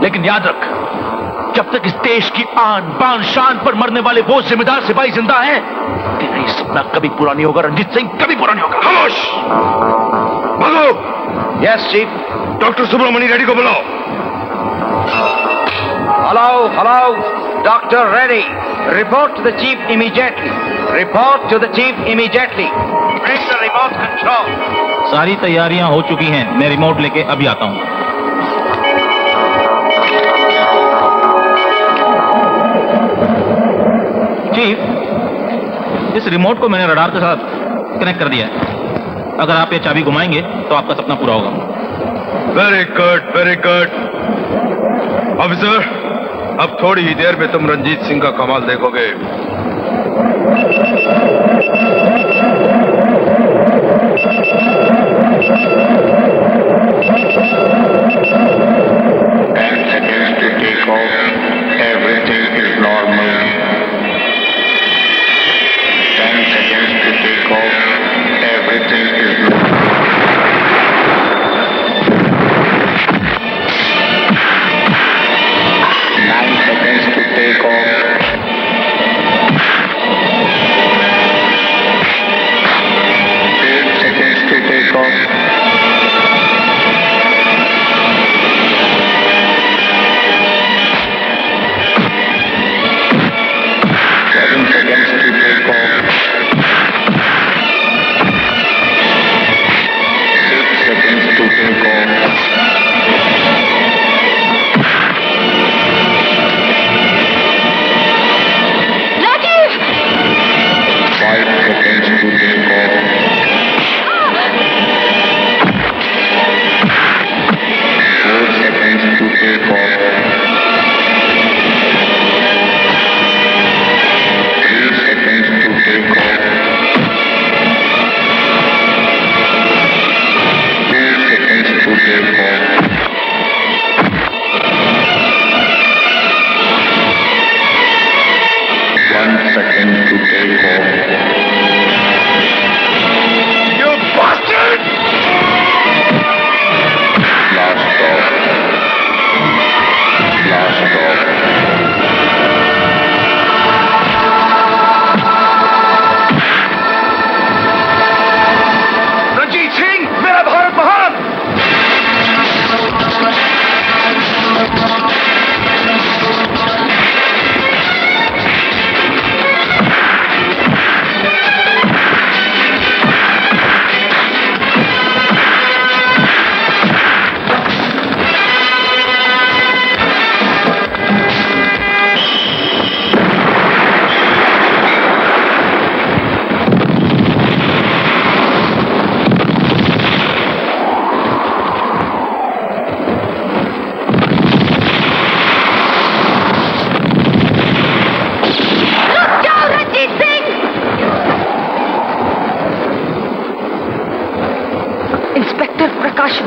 लेकिन याद रख, जब तक इस देश की आन बान शान पर मरने वाले वो जिम्मेदार सिपाही जिंदा हैं, तेरा ये सपना कभी पूरा नहीं होगा रंजीत सिंह, कभी पूरा नहीं होगा। खामोश! भागो! Yes chief. Doctor Subramani Reddy को बुलाओ। Hello hello, doctor Reddy, report to the chief immediately. Report to the chief immediately. Bring the remote control. सारी तैयारियां हो चुकी हैं, मैं रिमोट लेके अभी आता हूं। चीफ, इस रिमोट को मैंने रडार के साथ कनेक्ट कर दिया है। अगर आप ये चाबी घुमाएंगे तो आपका सपना पूरा होगा। Very good, very good. Officer, अब थोड़ी ही देर में तुम रंजीत सिंह का कमाल देखोगे।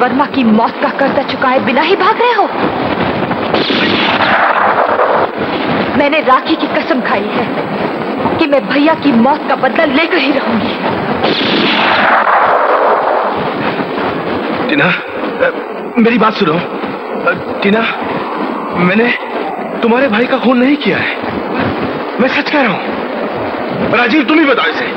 वर्मा की मौत का कर्जा चुकाए बिना ही भाग रहे हो? मैंने राखी की कसम खाई है कि मैं भैया की मौत का बदला लेकर ही रहूंगी। टीना, मेरी बात सुनो। टीना, मैंने तुम्हारे भाई का खून नहीं किया है, मैं सच कह रहा हूं। राजीव, तुम ही बताओ इसे।